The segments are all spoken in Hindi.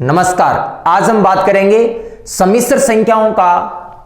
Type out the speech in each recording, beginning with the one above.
नमस्कार। आज हम बात करेंगे सम्मिश्र संख्याओं का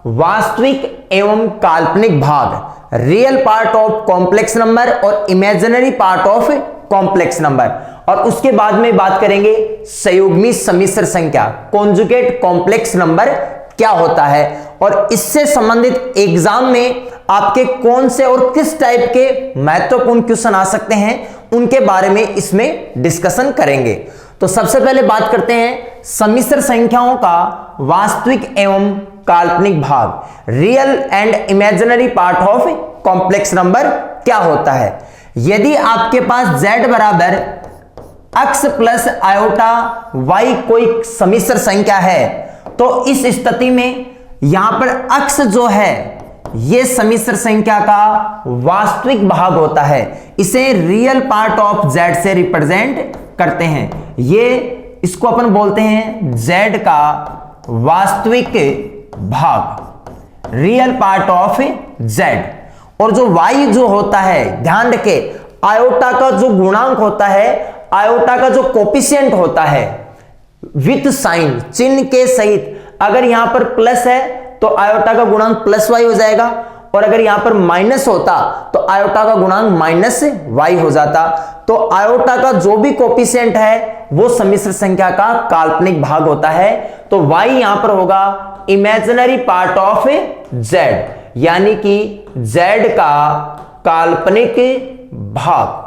वास्तविक एवं काल्पनिक भाग, real part of complex number और imaginary part of complex number, और उसके बाद में बात करेंगे संयुग्मी सम्मिश्र संख्या, कॉन्जुगेट कॉम्प्लेक्स नंबर क्या होता है और इससे संबंधित एग्जाम में आपके कौन से और किस टाइप के महत्वपूर्ण क्वेश्चन आ सकते हैं उनके बारे में इसमें डिस्कशन करेंगे। तो सबसे पहले बात करते हैं सम्मिश्र संख्याओं का वास्तविक एवं काल्पनिक भाग, real and imaginary part of complex number क्या होता है। यदि आपके पास z बराबर x प्लस आयोटा y कोई सम्मिश्र संख्या है तो इस स्थिति में यहां पर x जो है यह सम्मिश्र संख्या का वास्तविक भाग होता है, इसे रियल पार्ट ऑफ z से रिप्रेजेंट करते हैं। ये इसको अपन बोलते हैं z का वास्तविक भाग, रियल पार्ट ऑफ z। और जो y जो होता है, ध्यान रखें, आयोटा का जो गुणांक होता है, आयोटा का जो कोफिशिएंट होता है विथ साइन, चिन्ह के सहित, अगर यहां पर प्लस है तो आयोटा का गुणांक प्लस y हो जाएगा, और अगर यहां पर माइनस होता तो आयोटा का गुणांक माइनस y हो जाता। तो आयोटा का जो भी कोफिशिएंट है वो सम्मिश्र संख्या का काल्पनिक भाग होता है। तो y यहां पर होगा इमेजिनरी पार्ट ऑफ z, यानी कि z का काल्पनिक भाग।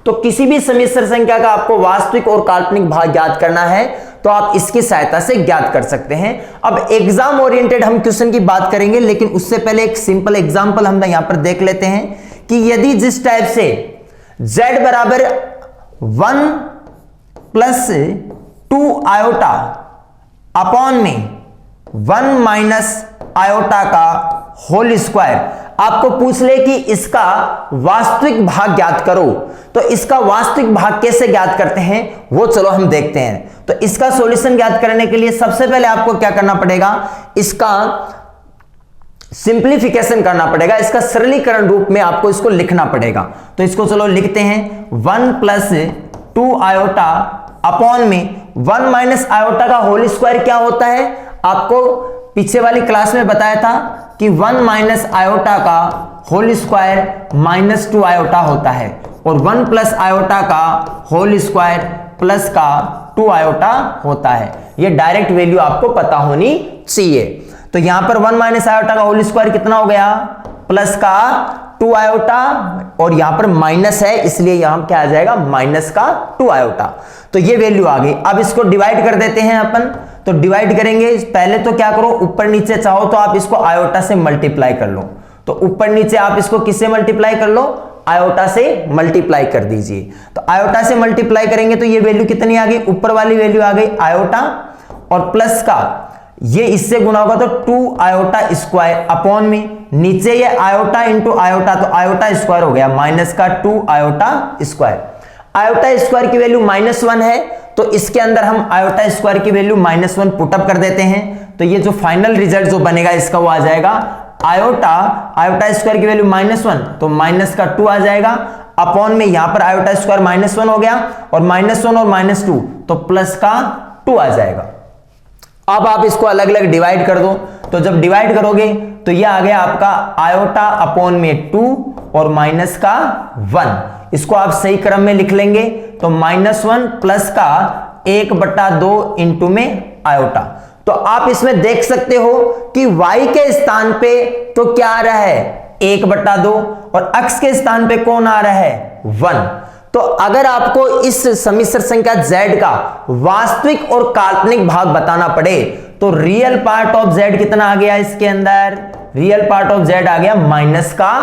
तो किसी भी सम्मिश्र संख्या का आपको वास्तविक और काल्पनिक भाग ज्ञात करना है तो आप इसकी सहायता से ज्ञात कर सकते हैं। अब एग्जाम ओरिएंटेड हम क्वेश्चन की बात करेंगे, लेकिन उससे पहले एक सिंपल एग्जांपल हम यहां पर देख लेते हैं कि यदि जिस टाइप से z बराबर 1 प्लस 2 आयोटा अपॉन में 1 माइनस आयोटा का होल स्क्वायर, आपको पूछ ले कि इसका वास्तविक भाग ज्ञात करो, तो इसका वास्तविक भाग कैसे ज्ञात करते हैं वो चलो हम देखते हैं। तो इसका सॉल्यूशन ज्ञात करने के लिए सबसे पहले आपको क्या करना पड़ेगा, इसका सिंप्लीफिकेशन करना पड़ेगा, इसका सरलीकरण रूप में आपको इसको लिखना पड़ेगा। तो इसको चलो लिखते हैं 1 प्लस 2 आयोटा अपॉन में 1 माइनस आयोटा का होल स्क्वायर क्या होता है, आपको पीछे वाली क्लास में बताया था कि 1 माइनस आयोटा का होल स्क्वायर माइनस 2 आयोटा होता है, और 1 प्लस आयोटा का होल स्क्वायर प्लस का 2 आयोटा होता है। ये डायरेक्ट वैल्यू आपको पता होनी चाहिए। तो यहां पर 1 माइनस आयोटा का होल स्क्वायर कितना हो गया, प्लस का 2 आयोटा, और यहां पर माइनस है इसलिए यहां क्या आ जाएगा, माइनस का 2 आयोटा। तो ये वैल्यू आ गई। अब इसको डिवाइड कर देते हैं अपन। तो डिवाइड करेंगे, पहले तो क्या करो, ऊपर नीचे चाहो तो आप इसको आयोटा से मल्टीप्लाई कर लो। तो ऊपर नीचे आप इसको किससे मल्टीप्लाई कर लो, आयोटा से मल्टीप्लाई कर दीजिए। तो आयोटा से मल्टीप्लाई करेंगे तो ये वैल्यू कितनी आ गई, ऊपर वाली वैल्यू आ गई आयोटा, और प्लस का ये इससे गुना होगा तो 2 आयोटा स्क्वायर अपॉन में नीचे ये आयोटा इंटू आयोटा, तो आयोटा स्क्वायर हो गया माइनस का 2 आयोटा स्क्वायर। आयोटा स्क्वायर की वैल्यू -1 है, तो इसके अंदर हम आयोटा स्क्वायर की वैल्यू -1 पुटअप कर देते हैं। तो ये जो फाइनल रिजल्ट जो बनेगा इसका वो आ जाएगा आयोटा स्क्वायर की वैल्यू -1, तो माइनस का 2 आ जाएगा, अपॉन में यहां पर आयोटा स्क्वायर -1 हो गया, और -1 और -2 तो प्लस का 2 आ जाएगा। अब आप इसको अलग अलग डिवाइड कर दो। तो जब डिवाइड करोगे तो ये आ गया आपका आयोटा अपॉन में 2 और माइनस का 1। इसको आप सही क्रम में लिख लेंगे तो -1 प्लस का 1/2 इंटू में आयोटा। तो आप इसमें देख सकते हो कि y के स्थान पे तो क्या आ रहा है, 1/2, और x के स्थान पे कौन आ रहा है, 1। तो अगर आपको इस सम्मिश्र संख्या z का वास्तविक और काल्पनिक भाग बताना पड़े तो रियल पार्ट ऑफ z कितना आ गया, इसके अंदर रियल पार्ट ऑफ z आ गया माइनस का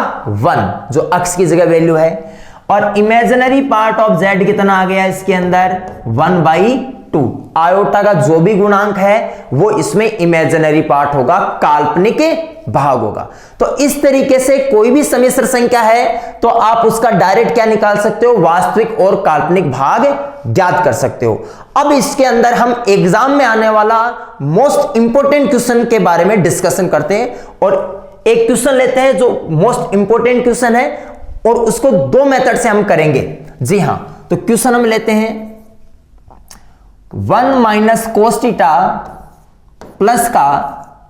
1 जो x की जगह वैल्यू है, और इमेजिनरी पार्ट ऑफ z कितना आ गया इसके अंदर 1/2। आयोटा का जो भी गुणांक है वो इसमें इमेजिनरी पार्ट होगा, काल्पनिक भाग होगा। तो इस तरीके से कोई भी सम्मिश्र संख्या है तो आप उसका डायरेक्ट क्या निकाल सकते हो, वास्तविक और काल्पनिक भाग ज्ञात कर सकते हो। अब इसके अंदर हम एग्जाम में आने वाला मोस्ट इंपोर्टेंट क्वेश्चन के बारे में डिस्कशन करते हैं, और एक क्वेश्चन लेते हैं जो मोस्ट इंपोर्टेंट क्वेश्चन है, और उसको 2 मेथड से हम करेंगे। जी हां, तो क्वेश्चन हम लेते हैं 1 माइनस कोस थीटा प्लस का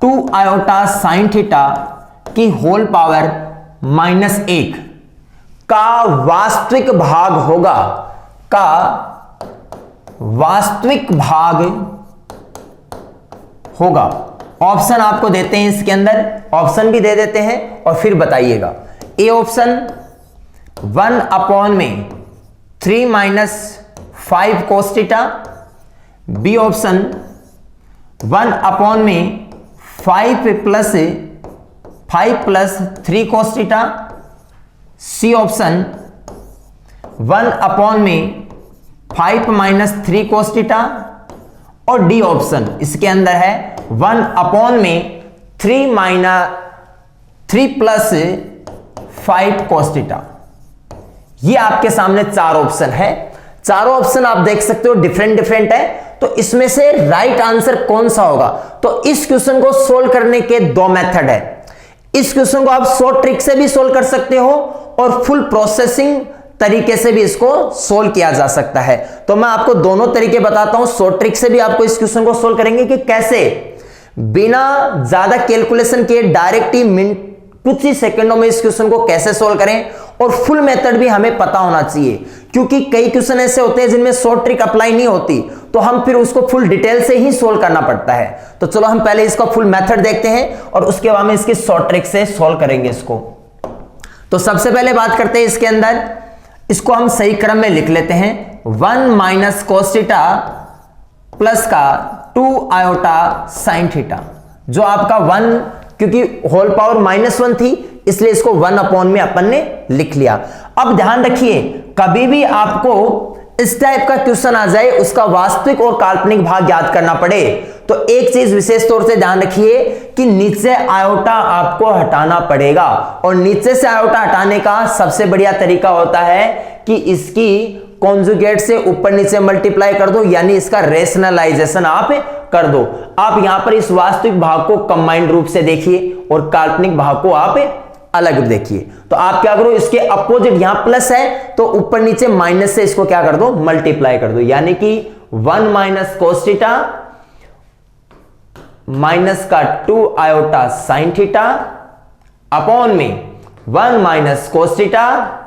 2 आयोटा साइन थीटा की होल पावर -1 का वास्तविक भाग होगा, का वास्तविक भाग होगा। ऑप्शन आपको देते हैं इसके अंदर, ऑप्शन भी दे देते हैं और फिर बताइएगा। ए ऑप्शन 1 अपॉन में 3 minus 5 cos theta, B option 1 upon में 5 plus 3 cos theta, C option 1 upon में 5 माइनस 3 कोस थीटा, और डी ऑप्शन इसके अंदर है 1 अपॉन में 3 प्लस 5 कोस थीटा। ये आपके सामने चार ऑप्शन है। चारों ऑप्शन आप देख सकते हो डिफरेंट है, तो इसमें से राइट आंसर कौन सा होगा? तो इस क्वेश्चन को सोल्व करने के दो मेथड है। इस क्वेश्चन को आप शॉर्ट ट्रिक से भी सोल्व कर सकते हो और फुल प्रोसेसिंग तरीके से भी इसको सोल्व किया जा सकता है। तो मैं आपको दोनों तरीके बताता हूं। शॉर्ट ट्रिक से भी आपको इस क्वेश्चन को सोल्व करेंगे कि कैसे बिना ज्यादा कैलकुलेशन किए डायरेक्ट ही कुछ ही सेकंडों में इस क्वेश्चन को कैसे सोल्व करें, और फुल मेथड भी हमें पता होना चाहिए, क्योंकि कई क्वेश्चन ऐसे होते हैं जिनमें शॉर्ट ट्रिक अप्लाई नहीं होती, तो हम फिर उसको फुल डिटेल से ही सोल्व करना पड़ता है। तो चलो हम पहले इसका फुल मेथड देखते हैं और उसके बाद में इसकी शॉर्ट ट्रिक से सोल्व करेंगे इसको। तो सबसे पहले बात करते हैं इसके अंदर, इसको हम सही क्रम में लिख लेते हैं। 1 माइनस कोस थीटा प्लस का 2 आयोटा साइन थीटा, जो आपका 1, क्योंकि होल पावर -1 थी इसलिए इसको 1 अपॉन में अपन ने लिख लिया। अब ध्यान रखिए, कभी भी आपको इस टाइप का क्वेश्चन आ जाए, उसका वास्तविक और काल्पनिक भाग याद करना पड़े, तो एक चीज विशेष तौर से ध्यान रखिए कि नीचे आयोटा आपको हटाना पड़ेगा, और नीचे से आयोटा हटाने का सबसे बढ़िया तरीका होता है कि इसकी कॉन्जुगेट से ऊपर नीचे मल्टीप्लाई कर दो, यानी इसका रेशनलाइजेशन आप कर दो। आप यहां पर इस वास्तविक भाग को कंबाइंड रूप से देखिए और काल्पनिक भाग को आप अलग देखिए। तो आप क्या करो, इसके अपोजिट, यहां प्लस है तो ऊपर नीचे माइनस से इसको क्या कर दो, मल्टीप्लाई कर दो, यानी कि 1 माइनस कोस थीटा माइनस का 2 आयोटा साइन थीटा अपॉन में 1 minus cos theta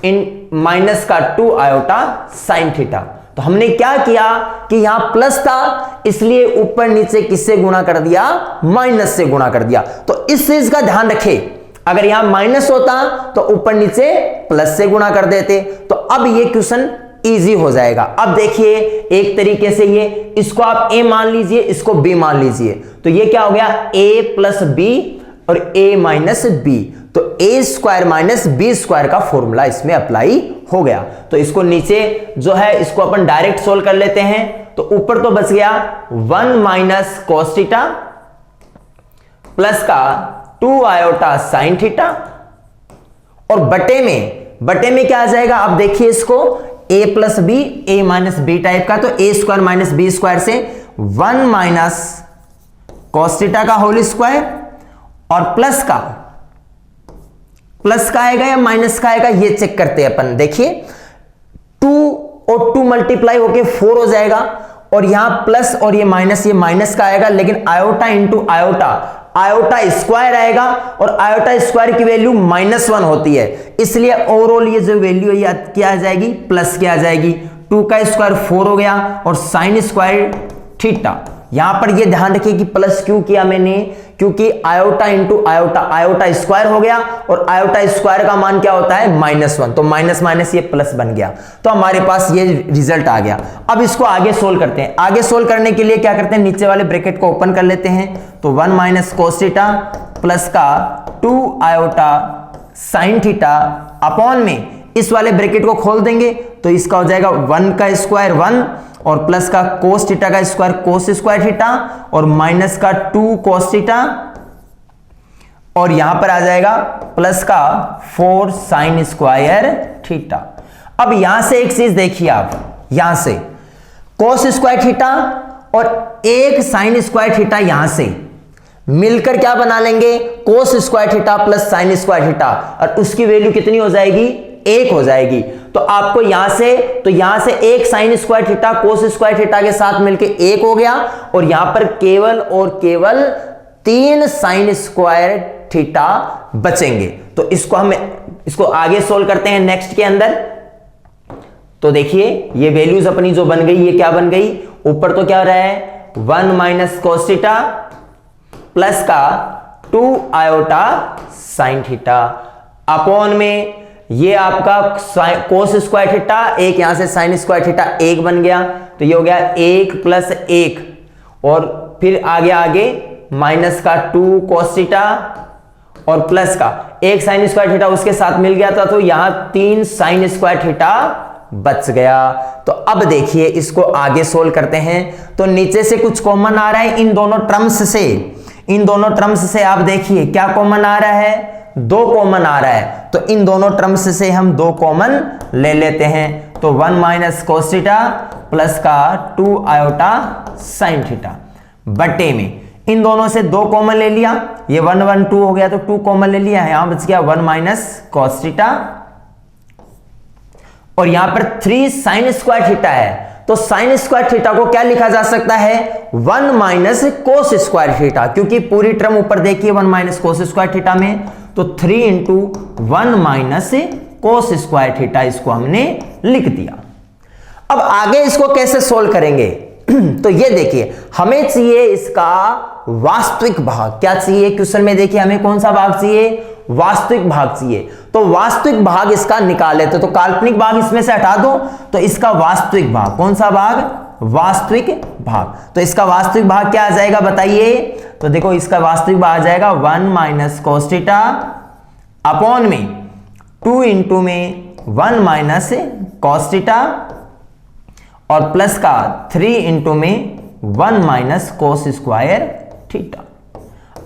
in minus का 2 आयोटा साइन थीटा। तो हमने क्या किया कि यहां प्लस था इसलिए ऊपर नीचे किससे गुणा कर दिया, माइनस से गुणा कर दिया। तो इस चीज का ध्यान रखें, अगर यहां माइनस होता तो ऊपर नीचे प्लस से गुणा कर देते। तो अब ये क्वेश्चन इजी हो जाएगा। अब देखिए एक तरीके से ये, इसको आप a मान लीजिए, इसको b मान लीजिए, तो ये क्या हो गया, a प्लस b और a माइनस b, तो a square minus b square का फॉर्मूला इसमें अप्लाई हो गया। तो इसको नीचे जो है इसको अपन डायरेक्ट सोल्व कर लेते हैं। तो ऊपर तो बच गया 1 माइनस कोस थीटा प्लस का 2 आयोटा साइन थीटा, और बटे में क्या आ जाएगा, अब देखिए इसको a plus B, a minus B type का, तो a square minus B square से 1 माइनस कॉस थीटा का होल स्क्वायर, और प्लस का आएगा या माइनस का आएगा ये चेक करते हैं अपन। देखिए 2 और 2 मल्टीप्लाई होके 4 हो जाएगा, और यहां प्लस और ये माइनस का आएगा, लेकिन आयोटा इंटू आयोटा स्क्वायर आएगा, और आयोटा स्क्वायर की वैल्यू -1 होती है, इसलिए ओवरऑल ये जो वैल्यू है क्या आ जाएगी, प्लस क्या आ जाएगी, 2 का स्क्वायर 4 हो गया, और साइन स्क्वायर थीटा। यहां पर ये ध्यान रखिए कि प्लस क्यों किया मैंने, क्योंकि आयोटा इंटू आयोटा स्क्वायर हो गया, और आयोटा स्क्वायर का मान क्या होता है, -1, तो माइनस माइनस ये प्लस बन गया, तो हमारे पास ये रिजल्ट आ गया। अब इसको आगे सोल्व करते हैं। आगे सोल्व करने के लिए क्या करते हैं, नीचे वाले ब्रैकेट को ओपन कर लेते हैं। तो 1 माइनस कोस थीटा प्लस का 2 आयोटा साइन थीटा अपॉन में इस वाले ब्रैकेट को खोल देंगे, तो इसका हो जाएगा 1 का स्क्वायर 1, और प्लस का कोस थीटा का स्क्वायर कोस स्क्वायर थीटा, और माइनस का 2 कोस थीटा, और यहां पर आ जाएगा प्लस का 4 साइन स्क्वायर थीटा। अब यहां से एक चीज देखिए आप, यहां से कोस स्क्वायर थीटा और एक साइन स्क्वायर थीटा यहां से मिलकर क्या बना लेंगे, cos square theta plus sine square theta, और उसकी वैल्यू कितनी हो जाएगी, 1 हो जाएगी। तो आपको यहां से एक sine square theta cos square theta के साथ मिलके 1 हो गया, और यहां पर केवल और केवल 3 साइन स्क्वायर थीटा बचेंगे। तो इसको आगे सोल्व करते हैं नेक्स्ट के अंदर। तो देखिए ये वैल्यूज अपनी जो बन गई, ये क्या बन गई, ऊपर तो क्या हो रहा है 1 माइनस कोस थीटा प्लस का 2 आयोटा साइन थीटा अपॉन में ये आपका कोस स्क्वायर थीटा, एक यहां से साइन स्क्वायर थीटा 1 बन गया, तो ये हो गया 1 प्लस 1, और फिर आगे माइनस का 2 कोस थीटा और प्लस का एक साइन स्क्वायर थीटा उसके साथ मिल गया था, तो यहां 3 साइन स्क्वायर थीटा बच गया। तो अब देखिए इसको आगे सोल्व करते हैं। तो नीचे से कुछ कॉमन आ रहा है इन दोनों टर्म्स से आप देखिए क्या कॉमन आ रहा है, 2 कॉमन आ रहा है। तो इन दोनों टर्म्स से हम 2 कॉमन ले लेते हैं। तो 1 माइनस कोस थीटा प्लस का 2 आयोटा साइन थीटा बटे में इन दोनों से 2 कॉमन ले लिया, ये 1 1 2 हो गया, तो 2 कॉमन ले लिया, यहां बच गया 1 माइनस कोस थीटा, और यहां पर 3 साइन स्क्वायर थीटा है। तो साइन स्क्वायर थीटा को क्या लिखा जा सकता है 1 माइनस कोस स्क्वायर थीटा, क्योंकि पूरी टर्म ऊपर देखिए 1 माइनस कोस स्क्वायर थीटा में, तो 3 into 1 minus cos square theta इसको हमने लिख दिया। अब आगे इसको कैसे सोल्व करेंगे तो ये देखिए हमें चाहिए इसका वास्तविक भाग। क्या चाहिए क्वेश्चन में, देखिए हमें कौन सा भाग चाहिए, वास्तविक भाग चाहिए। तो वास्तविक भाग इसका निकाले तो काल्पनिक भाग इसमें से हटा दो, तो इसका वास्तविक भाग कौन सा भाग, वास्तविक भाग। तो इसका वास्तविक भाग क्या आ जाएगा बताइए, तो देखो इसका वास्तविक भाग आ जाएगा 1 माइनस कोस थीटा अपॉन में 2 इंटू में 1 माइनस कोस थीटा और प्लस का 3 इंटू में 1 माइनस कोस स्क्वायर थीटा।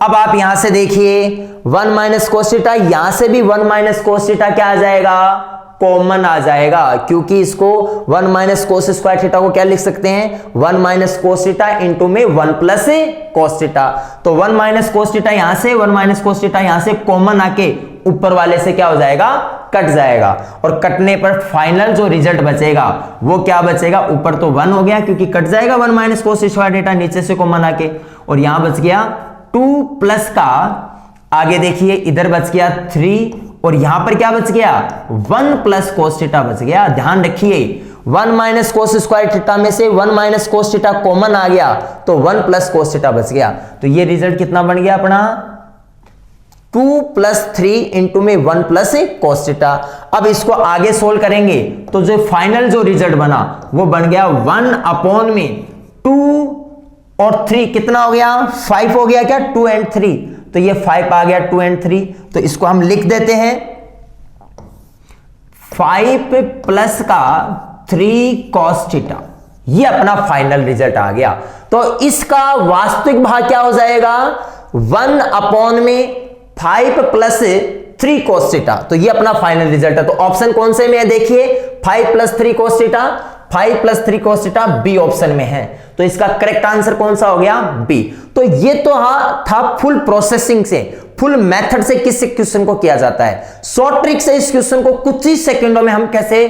अब आप यहां से देखिए 1 माइनस कोस थीटा, यहां से भी 1 माइनस कोस थीटा क्या आ जाएगा, कॉमन आ जाएगा, क्योंकि इसको 1 माइनस कोस स्क्वायर थीटा को क्या लिख सकते हैं 1 माइनस कोस थीटा इंटू में 1 प्लस कोस थीटा। तो 1 माइनस कोस थीटा यहां से 1 माइनस कोस थीटा यहां से कॉमन आके ऊपर वाले से क्या हो जाएगा, कट जाएगा, और कटने पर फाइनल जो रिजल्ट बचेगा वो क्या बचेगा, ऊपर तो 1 हो गया क्योंकि कट जाएगा 1 माइनस कोस स्क्वायर थीटा नीचे से कॉमन आके, और यहां बच गया 2 प्लस का आगे देखिए इधर बच गया 3, और यहां पर क्या बच गया 1 प्लस कोस थीटा बच गया। ध्यान रखिए 1 माइनस कोस स्क्वायर थीटा में से 1 माइनस कोस थीटा कॉमन आ गया, तो 1 प्लस कोस थीटा बच गया। तो ये रिजल्ट कितना बन गया अपना 2 प्लस 3 इंटू में 1 प्लस कोस थीटा। अब इसको आगे सोल्व करेंगे तो जो फाइनल जो रिजल्ट बना वो बन गया 1 अपॉन में 2 और 3 कितना हो गया 5 हो गया क्या, 2 एंड 3, तो ये 5 आ गया 2 एंड 3, तो इसको हम लिख देते हैं 5 प्लस का 3 कॉस थीटा, ये अपना फाइनल रिजल्ट आ गया। तो इसका वास्तविक भाग क्या हो जाएगा 1 अपॉन में 5 प्लस 3 cos थीटा, तो ये अपना फाइनल रिजल्ट है। तो ऑप्शन कौन से में है देखिए 5 plus 3 cos theta, 5 plus 3 cos theta B option में है, तो इसका करेक्ट आंसर कौन सा हो गया बी। तो ये तो था फुल प्रोसेसिंग से, फुल मेथड से किस क्वेश्चन को किया जाता है। शॉर्ट ट्रिक से इस क्वेश्चन को कुछ ही सेकंडों में हम कैसे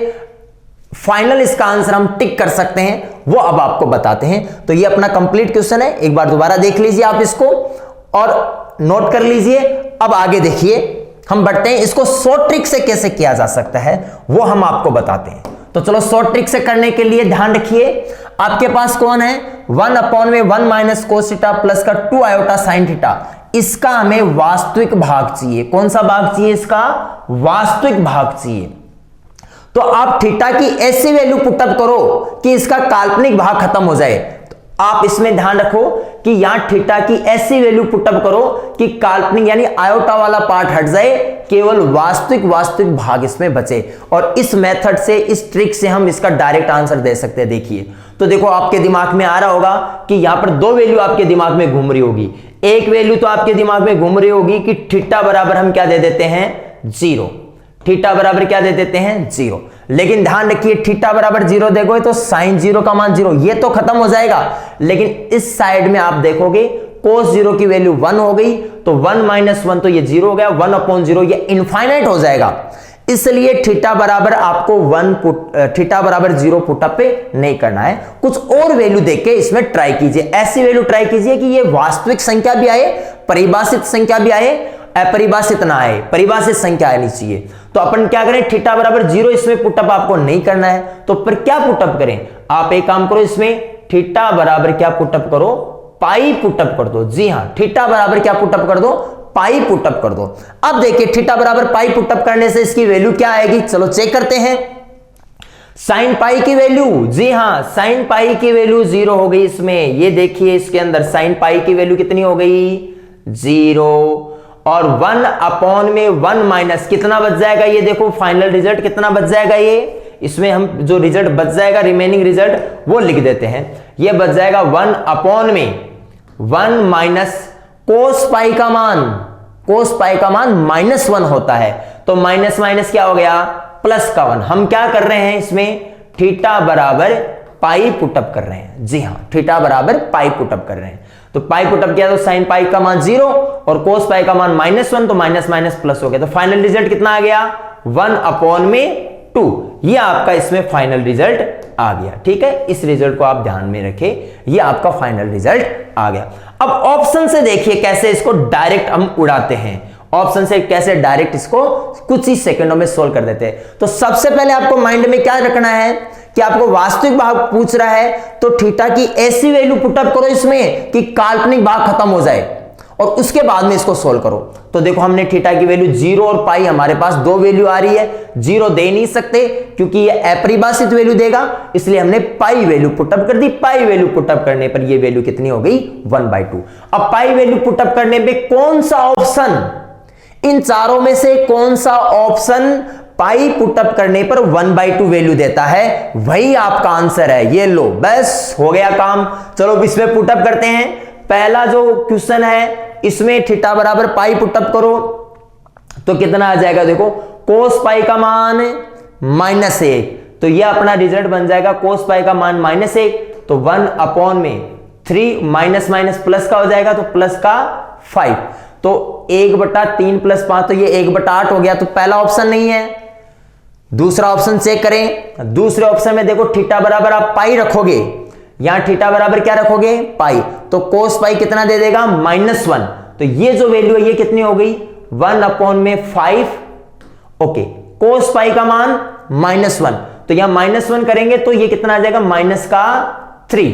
फाइनल इसका आंसर हम टिक कर सकते हैं वो अब आपको बताते हैं। तो ये अपना कंप्लीट क्वेश्चन है, एक बार दोबारा देख लीजिए आप इसको और नोट कर लीजिए। अब आगे देखिए हम बढ़ते हैं, इसको शॉर्ट ट्रिक से कैसे किया जा सकता है वो हम आपको बताते हैं। तो चलो शॉर्ट ट्रिक से करने के लिए ध्यान रखिए, आपके पास कौन है 1 अपॉन में 1 माइनस कोस थीटा प्लस का 2 आयोटा साइन थीटा, इसका हमें वास्तविक भाग चाहिए। कौन सा भाग चाहिए, इसका वास्तविक भाग चाहिए। तो आप थीटा की ऐसी वैल्यू पुटअप करो कि इसका काल्पनिक भाग खत्म हो जाए। तो आप इसमें ध्यान रखो कि यहां थीटा की ऐसी वैल्यू पुटअप करो कि काल्पनिक यानी आयोटा वाला पार्ट हट जाए, केवल वास्तविक भाग इसमें बचे। और इस मेथड से, इस ट्रिक से हम इसका डायरेक्ट आंसर दे सकते हैं। देखिए तो देखो आपके दिमाग में आ रहा होगा कि यहां पर 2 वैल्यू आपके दिमाग में घूम रही होगी। एक वैल्यू तो आपके दिमाग में घूम रही होगी कि थीटा बराबर हम क्या दे देते हैं 0, थीटा बराबर क्या दे देते हैं 0। लेकिन ध्यान रखिए थीटा बराबर 0 देखोगे तो साइन 0 का मान 0, ये तो खत्म हो जाएगा। लेकिन इस साइड में आप देखोगे कोस 0 की वैल्यू 1 हो गई, तो 1 माइनस 1 तो ये 0 हो गया, 1 अपॉन 0 ये इनफाइनाइट हो जाएगा। इसलिए थीटा बराबर आपको थीटा बराबर 0 पुटअप पे नहीं करना है, कुछ और वैल्यू देके इसमें ट्राई कीजिए। ऐसी वैल्यू ट्राई कीजिए कि ये वास्तविक संख्या भी आए, परिभाषित संख्या भी आए, अपरिभाषित ना आए, परिभाषित संख्या आनी चाहिए। तो अपन क्या करें, थीटा बराबर 0 इसमें पुटअप आपको नहीं करना है, तो फिर क्या पुटअप करें, आप एक काम करो, इसमें थीटा बराबर क्या पुटअप करो, पाई पुटअप कर दो। जी हां, थीटा बराबर क्या पुटअप कर दो, पाई पुटअप कर दो। अब देखिए थीटा बराबर पाई पुटअप करने से इसकी वैल्यू क्या आएगी, चलो चेक करते हैं। साइन पाई की वैल्यू, जी हां, साइन पाई की वैल्यू 0 हो गई इसमें। ये देखिए इसके अंदर साइन पाई की वैल्यू कितनी हो गई, 0, और 1 अपॉन में 1 माइनस कितना बच जाएगा, ये देखो फाइनल रिजल्ट कितना बच जाएगा। ये इसमें हम जो रिजल्ट बच जाएगा, रिमेनिंग रिजल्ट वो लिख देते हैं। ये बच जाएगा 1 अपॉन में 1 माइनस कोस पाई का मान, कोस पाई का मान -1 होता है, तो माइनस माइनस क्या हो गया, प्लस का 1। हम क्या कर रहे हैं इसमें, थीटा बराबर पाई पुटअप कर रहे हैं। जी हां, थीटा बराबर पाई पुटअप कर रहे हैं। तो पाई पुटअप किया तो साइन पाई का मान 0 और कोस पाई का मान -1, तो माइनस माइनस प्लस हो गया। तो फाइनल रिजल्ट कितना आ गया, 1 अपॉन में 2। ये आपका इसमें फाइनल रिजल्ट आ गया। ठीक है, इस रिजल्ट को आप ध्यान में रखें, ये आपका फाइनल रिजल्ट आ गया। अब ऑप्शन से देखिए कैसे इसको डायरेक्ट हम उड़ाते हैं, ऑप्शन से कैसे डायरेक्ट इसको कुछ ही सेकंडों में सोल्व कर देते हैं। तो सबसे पहले आपको माइंड में क्या रखना है कि आपको वास्तविक भाग पूछ रहा है, तो थीटा की ऐसी वैल्यू पुटअप करो इसमें कि काल्पनिक भाग खत्म हो जाए, और उसके बाद में इसको सोल्व करो। तो देखो हमने थीटा की वैल्यू 0 और पाई, हमारे पास दो वैल्यू आ रही है। 0 दे नहीं सकते क्योंकि ये अपरिभाषित वैल्यू देगा, इसलिए हमने पाई वैल्यू पुटअप कर दी। पाई वैल्यू पुटअप करने पर ये वैल्यू कितनी हो गई, 1/2। अब पाई वैल्यू पुटअप करने पे कौन सा ऑप्शन, इन चारों में से कौन सा ऑप्शन पाई पुटअप करने पर 1/2 वैल्यू देता है, वही आपका आंसर है। ये लो, बस हो गया काम। चलो इसमें पुटअप करते हैं। पहला जो क्वेश्चन है इसमें थीटा बराबर पाई पुटअप करो तो कितना आ जाएगा, देखो कोस पाई का मान -1, तो ये अपना रिजल्ट बन जाएगा कोस पाई का मान -1, तो 1 अपॉन में 3 माइनस माइनस प्लस का हो जाएगा, तो प्लस का 5, तो 1/3 + 5, तो ये 1/8 हो गया। तो पहला ऑप्शन नहीं है। दूसरा ऑप्शन चेक करें। दूसरे ऑप्शन में देखो थीटा बराबर आप पाई रखोगे, यहां थीटा बराबर क्या रखोगे, पाई, तो कोस पाई कितना दे देगा, -1, तो ये जो वैल्यू है ये कितनी हो गई, 1 अपॉन में 5। ओके, कोस पाई का मान -1, तो यहां -1 करेंगे तो ये कितना आ जाएगा, -3।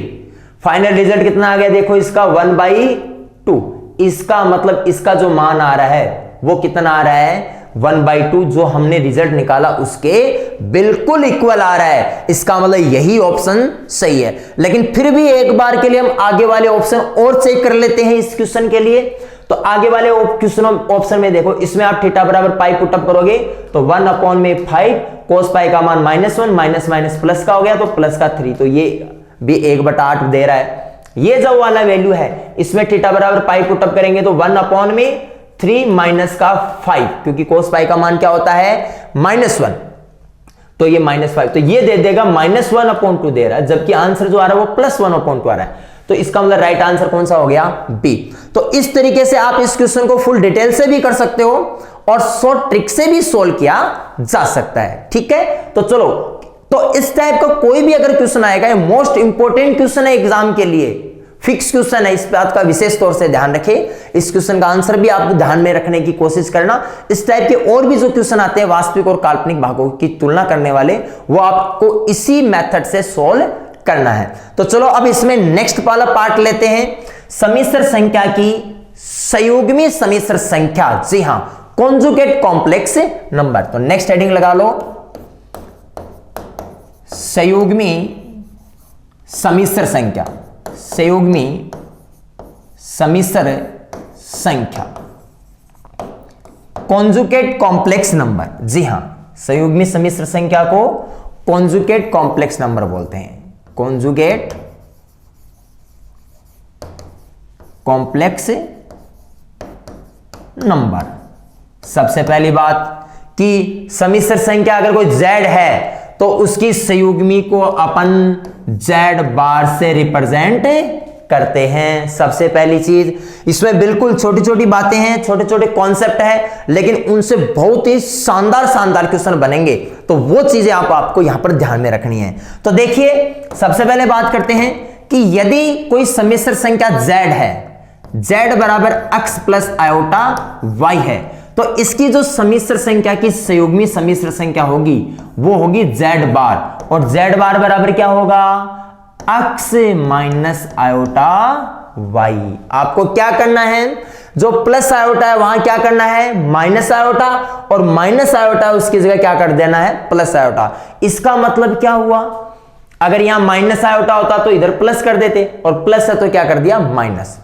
फाइनल रिजल्ट कितना आ गया, देखो इसका 1/2। इसका मतलब इसका जो मान आ रहा है वो कितना आ रहा है, 1/2, जो हमने रिजल्ट निकाला उसके बिल्कुल इक्वल आ रहा है। इसका मतलब यही ऑप्शन सही है। लेकिन फिर भी एक बार के लिए हम आगे वाले ऑप्शन और चेक कर लेते हैं इस क्वेश्चन के लिए। तो आगे वाले क्वेश्चन ऑप्शन में देखो, इसमें आप थीटा बराबर पाई पुटअप करोगे तो 1 अपॉन में 5, कोस पाई का मान -1, माइनस माइनस प्लस का हो गया, तो प्लस का 3, तो ये भी 1/8 दे रहा है। ये जो वाला वैल्यू है इसमें थीटा बराबर पाई पुटअप करेंगे तो 1 अपॉन में 3 माइनस का 5, क्योंकि कोस पाई का मान क्या होता है, -1, तो ये -5, तो ये दे देगा -1/2 दे रहा है, जबकि आंसर जो आ रहा है वो +1/2 आ रहा है। तो इसका मतलब राइट आंसर कौन सा हो गया, बी। तो इस तरीके से आप इस क्वेश्चन को फुल डिटेल से भी कर सकते हो और शॉर्ट ट्रिक से भी सोल्व किया जा सकता है। ठीक है, तो चलो, तो इस टाइप का कोई भी अगर क्वेश्चन आएगा, ये मोस्ट इंपॉर्टेंट क्वेश्चन है एग्जाम के लिए, फिक्स क्वेश्चन है, इस बात का विशेष तौर से ध्यान रखें। इस क्वेश्चन का आंसर भी आप ध्यान में रखने की कोशिश करना। इस टाइप के और भी जो क्वेश्चन आते हैं वास्तविक और काल्पनिक भागों की तुलना करने वाले, वो आपको इसी मेथड से सोल्व करना है। तो चलो अब इसमें नेक्स्ट वाला पार्ट लेते हैं, सम्मिश्र संख्या की संयुग्मी सम्मिश्र संख्या। जी हां, कॉन्जुगेट कॉम्प्लेक्स नंबर। तो नेक्स्ट हेडिंग लगा लो, संयुग्मी सम्मिश्र संख्या, संयुग्मी सम्मिश्र संख्या, कॉन्जुगेट कॉम्प्लेक्स नंबर। जी हां, संयुग्मी सम्मिश्र संख्या को कॉन्जुगेट कॉम्प्लेक्स नंबर बोलते हैं, कॉन्जुगेट कॉम्प्लेक्स नंबर। सबसे पहली बात कि सम्मिश्र संख्या अगर कोई z है तो उसकी संयुग्मी को अपन z बार से रिप्रेजेंट करते हैं। सबसे पहली चीज, इसमें बिल्कुल छोटी छोटी बातें हैं, छोटे छोटे कॉन्सेप्ट है, लेकिन उनसे बहुत ही शानदार शानदार क्वेश्चन बनेंगे, तो वो चीजें आपको यहां पर ध्यान में रखनी है। तो देखिए, सबसे पहले बात करते हैं कि यदि कोई सम्मिश्र संख्या z है, z बराबर x प्लस आयोटा y है, तो इसकी जो सम्मिश्र संख्या की संयुग्मी सम्मिश्र संख्या होगी वो होगी z बार, और z बार बराबर क्या होगा, x माइनस आयोटा y। आपको क्या करना है, जो प्लस आयोटा है वहां क्या करना है, माइनस आयोटा, और माइनस आयोटा उसकी जगह क्या कर देना है, प्लस आयोटा। इसका मतलब क्या हुआ, अगर यहां माइनस आयोटा होता तो इधर प्लस कर देते, और प्लस है तो क्या कर दिया, माइनस।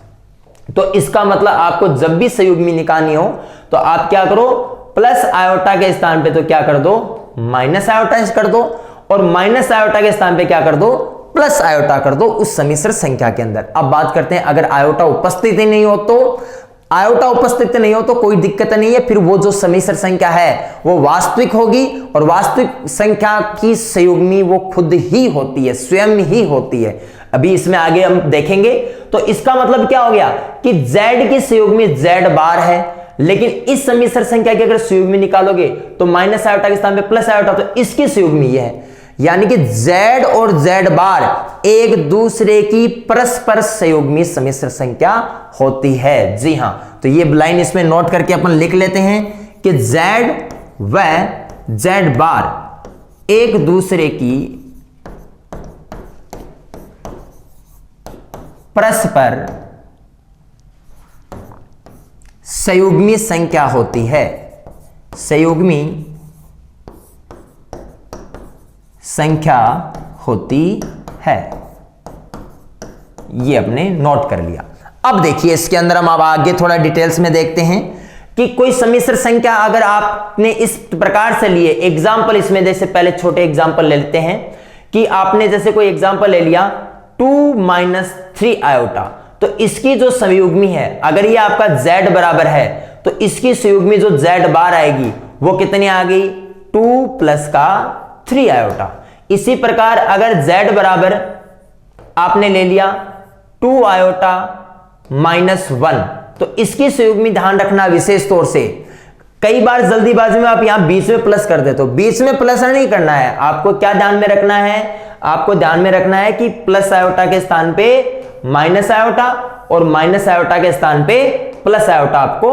तो इसका मतलब आपको जब भी संयुग्मी निकालनी हो तो आप क्या करो, प्लस आयोटा के स्थान पे तो क्या कर दो, माइनस आयोटा कर दो, और माइनस आयोटा के स्थान पे क्या कर दो, प्लस आयोटा कर दो उस सम्मिश्र संख्या के अंदर। अब बात करते हैं, अगर आयोटा उपस्थित ही नहीं हो तो, आयोटा उपस्थित नहीं हो तो कोई दिक्कत नहीं है, फिर वो जो सम्मिश्र संख्या है वो वास्तविक होगी, और वास्तविक संख्या की संयुग्मी वो खुद ही होती है, स्वयं ही होती है। अभी इसमें आगे हम देखेंगे। तो इसका मतलब क्या हो गया कि z की संयुग्मी z बार है, लेकिन इस सम्मिश्र संख्या की अगर संयुग्मी निकालोगे तो माइनस आयोटा के स्थान पे प्लस आयोटा, तो इसकी संयुग्मी यह है, यानी कि z और z बार एक दूसरे की परस्पर संयुग्मी सम्मिश्र संख्या होती है। जी हां, तो ये लाइन इसमें नोट करके अपन लिख लेते हैं कि z व z बार एक दूसरे की परस्पर संयुग्मी संख्या होती है, संयुग्मी संख्या होती है। ये अपने नोट कर लिया। अब देखिए, इसके अंदर हम अब आगे थोड़ा डिटेल्स में देखते हैं कि कोई सम्मिश्र संख्या अगर आपने इस प्रकार से लिए, एग्जाम्पल इसमें जैसे पहले छोटे एग्जाम्पल ले लेते हैं कि आपने जैसे कोई एग्जाम्पल ले लिया 2 माइनस 3 आयोटा, तो इसकी जो संयुग्मी है, अगर ये आपका z बराबर है तो इसकी संयुग्मी जो z बार आएगी वो कितनी आ गई, 2 प्लस का 3 आयोटा। इसी प्रकार अगर z बराबर आपने ले लिया 2 आयोटा माइनस 1, तो इसकी संयुग्मी ध्यान रखना विशेष तौर से, कई बार जल्दीबाजी में आप यहां बीच में प्लस कर देते हो, बीच में प्लस नहीं करना है। आपको क्या ध्यान में रखना है, आपको ध्यान में रखना है कि प्लस आयोटा के स्थान पे माइनस आयोटा और माइनस आयोटा के स्थान पे प्लस आयोटा आपको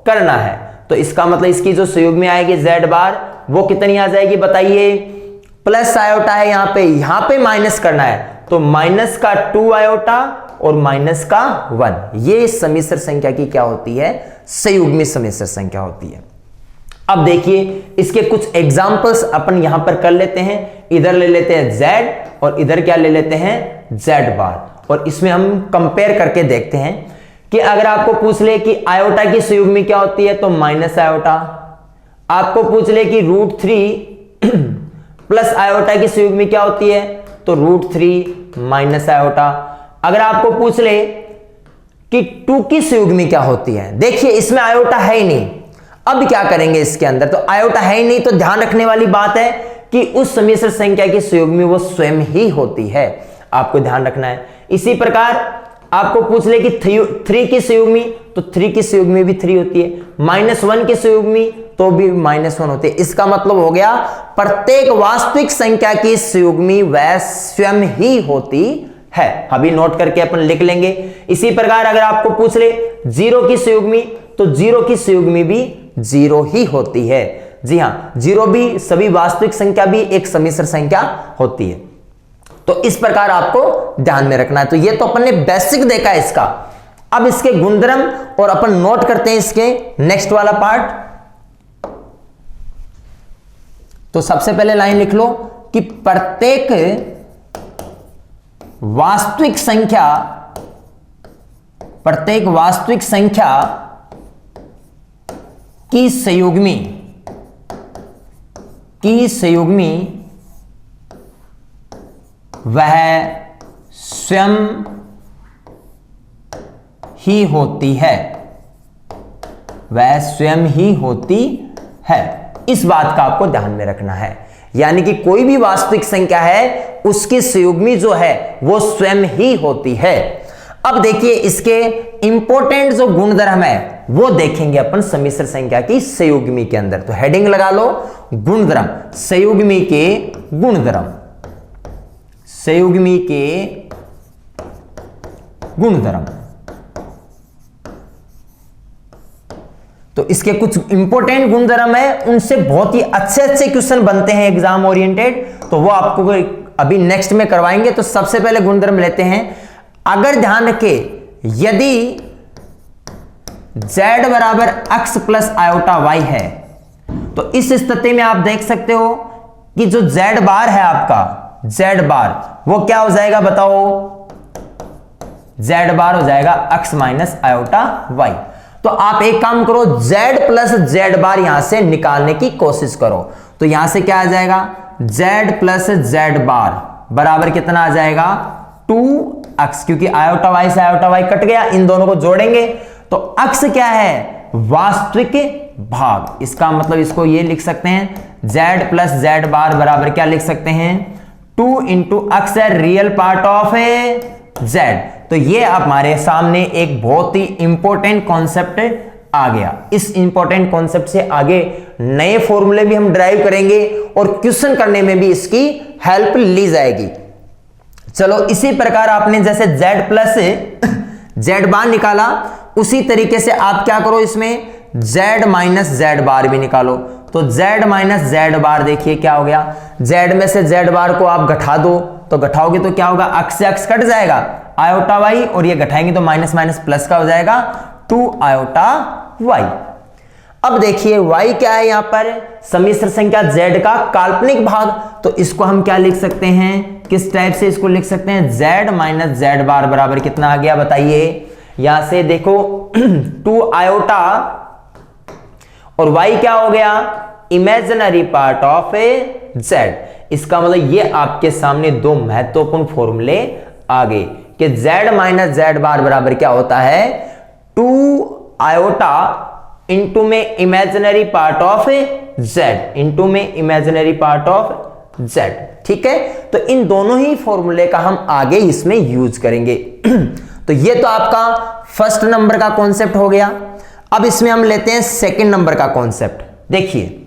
करना है। तो इसका मतलब इसकी जो संयुग्मी आएगी z बार वो कितनी आ जाएगी बताइए, प्लस आयोटा है यहां पे माइनस करना है, तो माइनस का 2 आयोटा और माइनस का 1, ये सम्मिश्र संख्या की क्या होती है, संयुग्मी सम्मिश्र संख्या होती है। अब देखिए, इसके कुछ एग्जांपल्स अपन यहां पर कर लेते हैं। इधर ले लेते हैं z और इधर क्या ले लेते हैं, z बार, और इसमें हम कंपेयर करके देखते हैं कि अगर आपको पूछ ले कि आयोटा की संयुग्मी क्या होती है, तो माइनस आयोटा। आपको पूछ ले कि √3 प्लस आयोटा की संयुग्मी क्या होती है, तो √3 माइनस आयोटा। अगर आपको पूछ ले कि 2 की संयुग्मी क्या होती है, देखिए इसमें आयोटा है ही नहीं। अब क्या करेंगे इसके अंदर, तो आयोटा है ही नहीं, तो ध्यान रखने वाली बात है कि उस सम्मिश्र संख्या की संयुग्मी वो स्वयं ही होती है, आपको ध्यान रखना है। इसी प्रकार आपको पूछ ले कि 3 की संयुग्मी, तो 3 की संयुग्मी भी 3 होती है, -1 की संयुग्मी तो भी -1 होती है। इसका मतलब हो गया प्रत्येक वास्तविक संख्या की संयुग्मी वह स्वयं ही होती है। अभी नोट करके अपन लिख लेंगे। इसी प्रकार अगर आपको पूछ ले 0 की संयुग्मी, तो 0 की संयुग्मी भी 0 ही होती है। जी हां, 0 भी, सभी वास्तविक संख्या भी एक सम्मिश्र संख्या होती है। तो इस प्रकार आपको ध्यान में रखना है। तो ये तो अपन ने बेसिक देखा है इसका। अब इसके गुणधर्म और अपन नोट करते हैं इसके नेक्स्ट वाला पार्ट। तो सबसे पहले लाइन लिख लो कि प्रत्येक वास्तविक संख्या की संयुग्मी वह स्वयं ही होती है, वह स्वयं ही होती है। इस बात का आपको ध्यान में रखना है, यानी कि कोई भी वास्तविक संख्या है उसकी संयुग्मी जो है वो स्वयं ही होती है। अब देखिए इसके इंपॉर्टेंट जो गुणधर्म है वो देखेंगे अपन सम्मिश्र संख्या की संयुग्मी के अंदर। तो हेडिंग लगा लो गुणधर्म, संयुग्मी के गुणधर्म, संयुग्मी के गुणधर्म। तो इसके कुछ इंपॉर्टेंट गुणधर्म है, उनसे बहुत ही अच्छे अच्छे क्वेश्चन बनते हैं एग्जाम ओरिएंटेड, तो वो आपको अभी नेक्स्ट में करवाएंगे। तो सबसे पहले गुणधर्म लेते हैं। अगर ध्यान रखें, यदि z बराबर x प्लस आयोटा y है तो इस स्थिति में आप देख सकते हो कि जो z बार है आपका, z बार वो क्या हो जाएगा बताओ, z बार हो जाएगा x माइनस आयोटा y। तो आप एक काम करो, z प्लस z बार यहां से निकालने की कोशिश करो। तो यहां से क्या आ जाएगा, z प्लस z बार बराबर कितना आ जाएगा 2x, क्योंकि आयोटा y से आयोटा y कट गया, इन दोनों को जोड़ेंगे तो x क्या है, वास्तविक भाग। इसका मतलब इसको ये लिख सकते हैं z प्लस z बार बराबर क्या लिख सकते हैं 2 इंटू x है रियल पार्ट ऑफ z। तो ये हमारे सामने एक बहुत ही इंपॉर्टेंट कॉन्सेप्ट आ गया। इस इंपॉर्टेंट कॉन्सेप्ट से आगे नए फॉर्मूले भी हम ड्राइव करेंगे और क्वेश्चन करने में भी इसकी हेल्प ली जाएगी। चलो इसी प्रकार आपने जैसे z प्लस z बार निकाला, उसी तरीके से आप क्या करो, इसमें z माइनस z बार भी निकालो। तो z माइनस z बार देखिए क्या हो गया, z में से z बार को आप घटा दो, तो घटाओगे तो क्या होगा, x से x कट जाएगा, आयोटा y, और ये घटाएंगे तो माइनस माइनस प्लस का हो जाएगा 2 आयोटा y। अब देखिए y क्या है, यहां पर सम्मिश्र संख्या z का काल्पनिक भाग। तो इसको हम क्या लिख सकते हैं, किस टाइप से इसको लिख सकते हैं, z माइनस z बार बराबर कितना आ गया बताइए। यहां से देखो 2 आयोटा और y क्या हो गया, इमेजिनरी पार्ट ऑफ z। इसका मतलब ये आपके सामने दो महत्वपूर्ण फॉर्मूले आ गए कि z माइनस z बार बराबर क्या होता है 2 आयोटा इंटू में imaginary part of z, into में इमेजिनरी पार्ट ऑफ z। ठीक है, तो इन दोनों ही फॉर्मूले का हम आगे इसमें यूज करेंगे। तो ये तो आपका फर्स्ट नंबर का कॉन्सेप्ट हो गया। अब इसमें हम लेते हैं सेकंड नंबर का कॉन्सेप्ट। देखिए,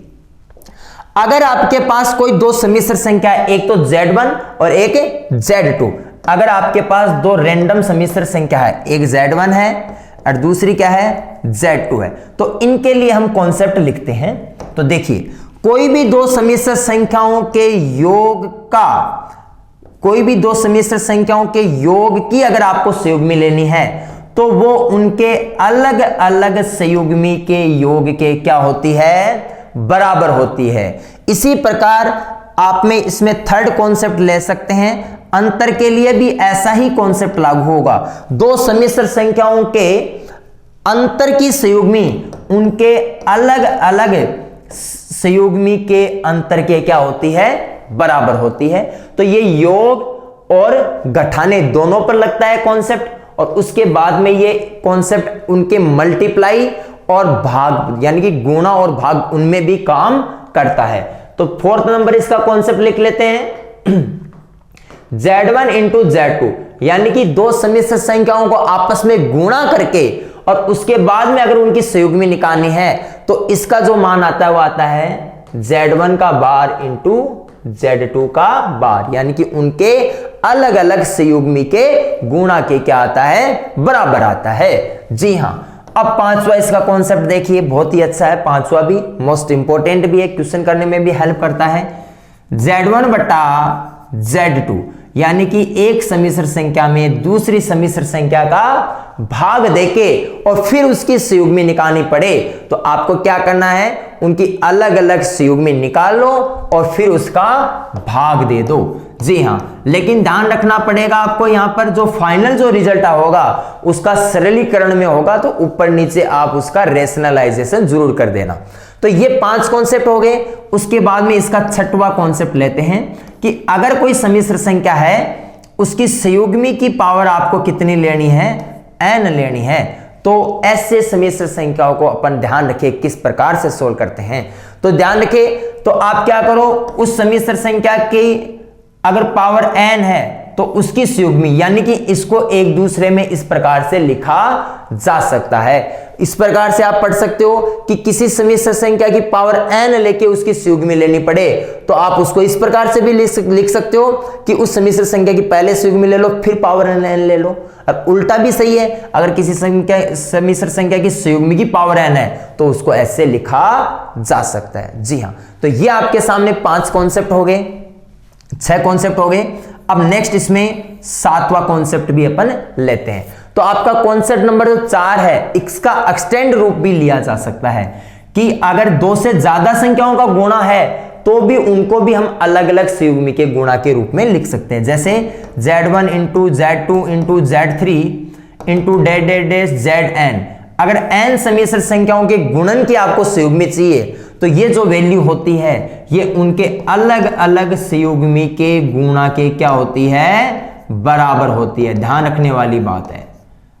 अगर आपके पास कोई दो सम्मिश्र संख्या है, एक तो z1 और एक z2, अगर आपके पास दो रैंडम सम्मिश्र संख्या है, एक z1 है और दूसरी क्या है z2 है, तो इनके लिए हम कॉन्सेप्ट लिखते हैं। तो देखिए, कोई भी दो सम्मिश्र संख्याओं के योग का, कोई भी दो सम्मिश्र संख्याओं के योग की अगर आपको संयुग्मी लेनी है तो वो उनके अलग अलग संयुग्मी के योग के क्या होती है, बराबर होती है। इसी प्रकार आप में इसमें थर्ड कॉन्सेप्ट ले सकते हैं, अंतर के लिए भी ऐसा ही कॉन्सेप्ट लागू होगा। दो सम्मिश्र संख्याओं के अंतर की संयुग्मी उनके अलग अलग संयुग्मी के अंतर के क्या होती है, बराबर होती है। तो ये योग और घटाने दोनों पर लगता है कॉन्सेप्ट, और उसके बाद में ये कॉन्सेप्ट उनके मल्टीप्लाई और भाग यानी कि गुणा और भाग उनमें भी काम करता है। तो फोर्थ नंबर इसका कॉन्सेप्ट लिख लेते हैं z1 इंटू z2, यानी कि दो सम्मिश्र संख्याओं को आपस में गुणा करके और उसके बाद में अगर उनकी संयुग्मी निकालनी है तो इसका जो मान आता है वो आता है z1 का बार इंटू z2 का बार, यानी कि उनके अलग अलग संयुग्मी के गुणा के क्या आता है, बराबर आता है। जी हां। अब पांचवा इसका कॉन्सेप्ट देखिए, बहुत ही अच्छा है, पांचवा भी मोस्ट इंपोर्टेंट भी है, क्वेश्चन करने में भी हेल्प करता है। z1 बटा z2, यानी कि एक सम्मिश्र संख्या में दूसरी सम्मिश्र संख्या का भाग देके और फिर उसकी संयुग्मी निकालनी पड़े तो आपको क्या करना है, उनकी अलग अलग संयुग्मी निकाल लो और फिर उसका भाग दे दो। जी हां, लेकिन ध्यान रखना पड़ेगा आपको, यहां पर जो फाइनल जो रिजल्ट होगा उसका सरलीकरण में होगा, तो ऊपर नीचे आप उसका रेशनलाइजेशन जरूर कर देना। तो ये 5 कॉन्सेप्ट हो गए। उसके बाद में इसका छठवां कॉन्सेप्ट लेते हैं कि अगर कोई सम्मिश्र संख्या है उसकी संयुग्मी की पावर आपको कितनी लेनी है, n लेनी है। तो ऐसे सम्मिश्र संख्याओं को अपन ध्यान रखें किस प्रकार से सोल्व करते हैं। तो ध्यान रखें, तो आप क्या करो, उस सम्मिश्र संख्या की अगर पावर n है तो उसकी संयुग्मी, यानी कि इसको एक दूसरे में इस प्रकार से लिखा जा सकता है। इस प्रकार से आप पढ़ सकते हो कि किसी सम्मिश्र संख्या की पावर n लेके उसकी संयुग्मी लेनी पड़े तो आप उसको इस प्रकार से भी लिख सकते हो कि उस सम्मिश्र संख्या की पहले संयुग्मी ले लो फिर पावर n ले लो। और उल्टा भी सही है, अगर किसी सम्मिश्र संख्या की संयुग्मी की पावर n है तो उसको ऐसे लिखा जा सकता है। जी हाँ, तो ये आपके सामने 5 कॉन्सेप्ट हो गए, 6 कॉन्सेप्ट हो गए। अब नेक्स्ट इसमें 7वां कॉन्सेप्ट भी अपन लेते हैं। तो आपका कॉन्सेप्ट नंबर जो 4 है, इसका एक्सटेंड रूप भी लिया जा सकता है कि अगर 2 से ज्यादा संख्याओं का गुणा है तो भी उनको भी हम अलग अलग संयुग्मी के गुणा के रूप में लिख सकते हैं। जैसे z1 into z2 into z3 into dash dash dash zn। अगर n सम्मिश्र संख्याओं के गुणन की आपको संयुग्मी चाहिए तो ये जो वैल्यू होती है ये उनके अलग अलग संयुग्मी के गुणा के क्या होती है, बराबर होती है। ध्यान रखने वाली बात है।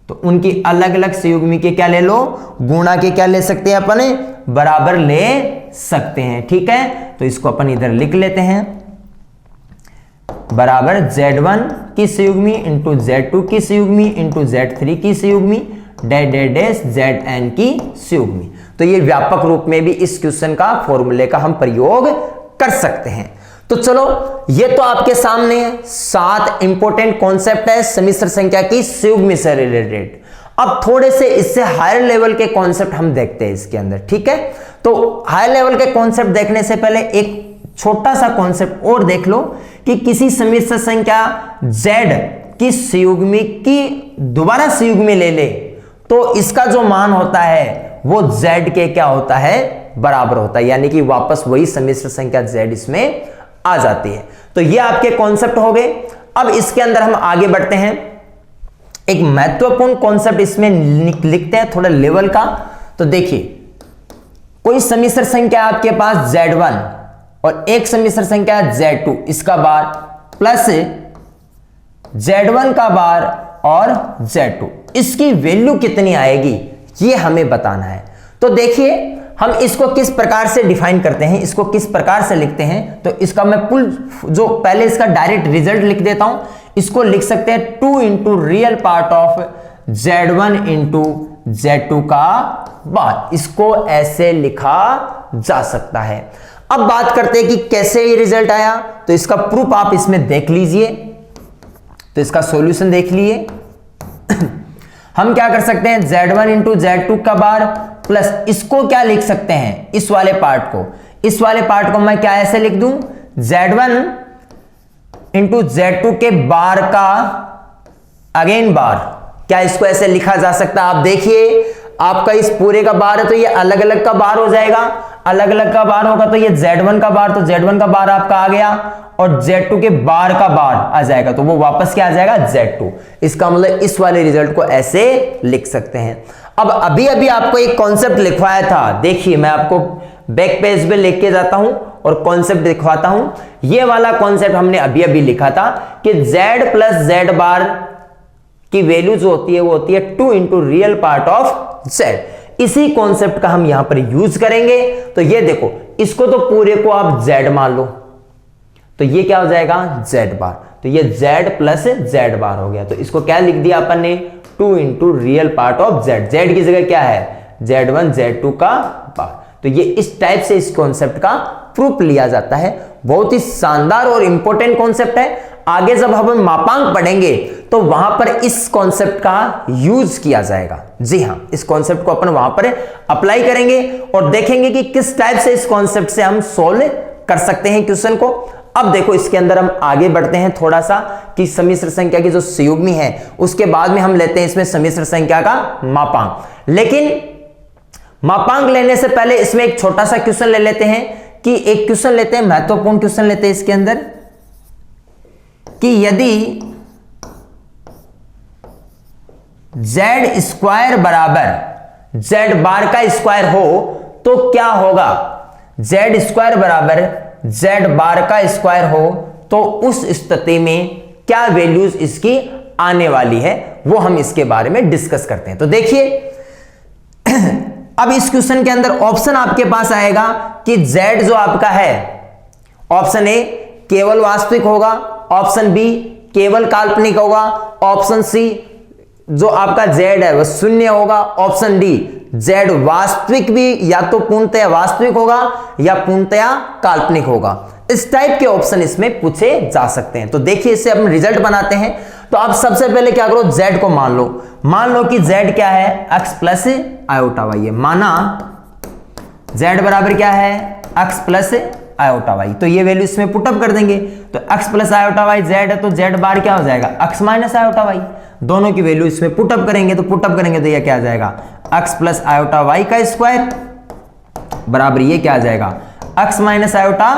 तो उनकी अलग अलग संयुग्मी के क्या ले लो, गुणा के क्या ले सकते हैं अपन, बराबर ले सकते हैं। ठीक है, तो इसको अपन इधर लिख लेते हैं, बराबर z1 की संयुग्मी इंटू z2 की संयुग्मी इंटू z3 की संयुग्मी डैश डैश डैश zn की संयुग्मी। तो ये व्यापक रूप में भी इस क्वेश्चन का फॉर्मूले का हम प्रयोग कर सकते हैं। तो चलो, ये तो आपके सामने 7 इंपॉर्टेंट कॉन्सेप्ट है सम्मिश्र संख्या की संयुग्मी से रिलेटेड। अब थोड़े से इससे हायर लेवल के कॉन्सेप्ट हम देखते हैं इसके अंदर। ठीक है, तो हायर लेवल के कॉन्सेप्ट देखने से पहले एक छोटा सा कॉन्सेप्ट और देख लो कि किसी सम्मिश्र संख्या z की संयुग्मी की दोबारा संयुग्मी ले ले तो इसका जो मान होता है वो z के क्या होता है, बराबर होता है, यानी कि वापस वही सम्मिश्र संख्या z इसमें आ जाती है। तो ये आपके कॉन्सेप्ट हो गए। अब इसके अंदर हम आगे बढ़ते हैं, एक महत्वपूर्ण कॉन्सेप्ट इसमें लिखते हैं थोड़ा लेवल का। तो देखिए, कोई सम्मिश्र संख्या आपके पास z1 और एक सम्मिश्र संख्या z2, इसका बार प्लस z1 का बार और z2, इसकी वैल्यू कितनी आएगी ये हमें बताना है। तो देखिए, हम इसको किस प्रकार से डिफाइन करते हैं, इसको किस प्रकार से लिखते हैं। तो इसका मैं जो पहले इसका डायरेक्ट रिजल्ट लिख देता हूं। इसको लिख सकते हैं 2 into real part of z1 into z2 का बार। इसको ऐसे लिखा जा सकता है। अब बात करते हैं कि कैसे ये रिजल्ट आया। तो इसका प्रूफ आप इसमें देख लीजिए। तो इसका सॉल्यूशन देख लिए। हम क्या कर सकते हैं, z1 इंटू z2 का बार प्लस इसको क्या लिख सकते हैं, इस वाले पार्ट को मैं क्या ऐसे लिख दूं, z1 इंटू z2 के बार का अगेन बार। क्या इसको ऐसे लिखा जा सकता है? आप देखिए, आपका इस पूरे का बार है तो ये अलग अलग का बार हो जाएगा। अलग अलग का बार होगा तो ये z1 का बार, तो z1 का बार आपका आ गया और z2 के बार का बार आ जाएगा, तो वो वापस क्या आ जाएगा, z2। इसका मतलब इस वाले रिजल्ट को ऐसे लिख सकते हैं। अब अभी अभी आपको एक कॉन्सेप्ट लिखवाया था, देखिए मैं आपको बैक पेज पे लिख के जाता हूं और कॉन्सेप्ट दिखवाता हूं। ये वाला कॉन्सेप्ट हमने अभी अभी लिखा था कि z प्लस z बार की वैल्यू जो होती है वो होती है 2 into real part of z। इसी कॉन्सेप्ट का हम यहां पर यूज करेंगे। तो ये देखो, इसको तो पूरे को आप z मान लो, तो ये क्या हो जाएगा, z बार। तो ये z प्लस z बार हो गया। तो इसको क्या लिख दिया अपन ने, 2 into real part of z। z की जगह क्या है, z1 z2 का बार। तो ये इस टाइप से इस कॉन्सेप्ट का प्रूफ लिया जाता है। बहुत ही शानदार और इंपॉर्टेंट कॉन्सेप्ट है। आगे जब हम मापांक पढ़ेंगे तो वहां पर इस कॉन्सेप्ट का यूज किया जाएगा। जी हां, इस कॉन्सेप्ट को अपन वहां पर अप्लाई करेंगे और देखेंगे कि किस टाइप से इस कॉन्सेप्ट से हम सोल्व कर सकते हैं क्वेश्चन को। अब देखो, इसके अंदर हम आगे बढ़ते हैं थोड़ा सा कि सम्मिश्र संख्या की जो संयुग्मी है उसके बाद में हम लेते हैं इसमें सम्मिश्र संख्या का मापांक। लेकिन मापांक लेने से पहले इसमें एक छोटा सा क्वेश्चन ले लेते हैं कि एक क्वेश्चन लेते हैं, महत्वपूर्ण क्वेश्चन लेते हैं इसके अंदर कि यदि z स्क्वायर बराबर z बार का स्क्वायर हो तो क्या होगा। z स्क्वायर बराबर z बार का स्क्वायर हो तो उस स्थिति में क्या वैल्यूज इसकी आने वाली है, वो हम इसके बारे में डिस्कस करते हैं। तो देखिए, अब इस क्वेश्चन के अंदर ऑप्शन आपके पास आएगा कि z जो आपका है, ऑप्शन ए केवल वास्तविक होगा, ऑप्शन बी केवल काल्पनिक होगा, ऑप्शन सी जो आपका z है वह शून्य होगा, ऑप्शन डी z वास्तविक भी या तो पूर्णतया वास्तविक होगा या पूर्णतया काल्पनिक होगा। इस टाइप के ऑप्शन इसमें पूछे जा सकते हैं। तो देखिए इससे अपन रिजल्ट बनाते हैं। तो आप सबसे पहले क्या करो, z को मान लो कि z क्या है, x प्लस आयोटा वाई है। माना z बराबर क्या है, x प्लस आयोटा वाई। तो ये वैल्यू इसमें पुटअप कर देंगे। तो x plus iota Y z है, तो z बार क्या हो जाएगा, x माइनस आयोटा वाई। दोनों की वैल्यू इसमें पुटअप करेंगे तो ये क्या आ जाएगा, x प्लस आयोटा वाई का स्क्वायर बराबर ये क्या आ जाएगा, x माइनस आयोटा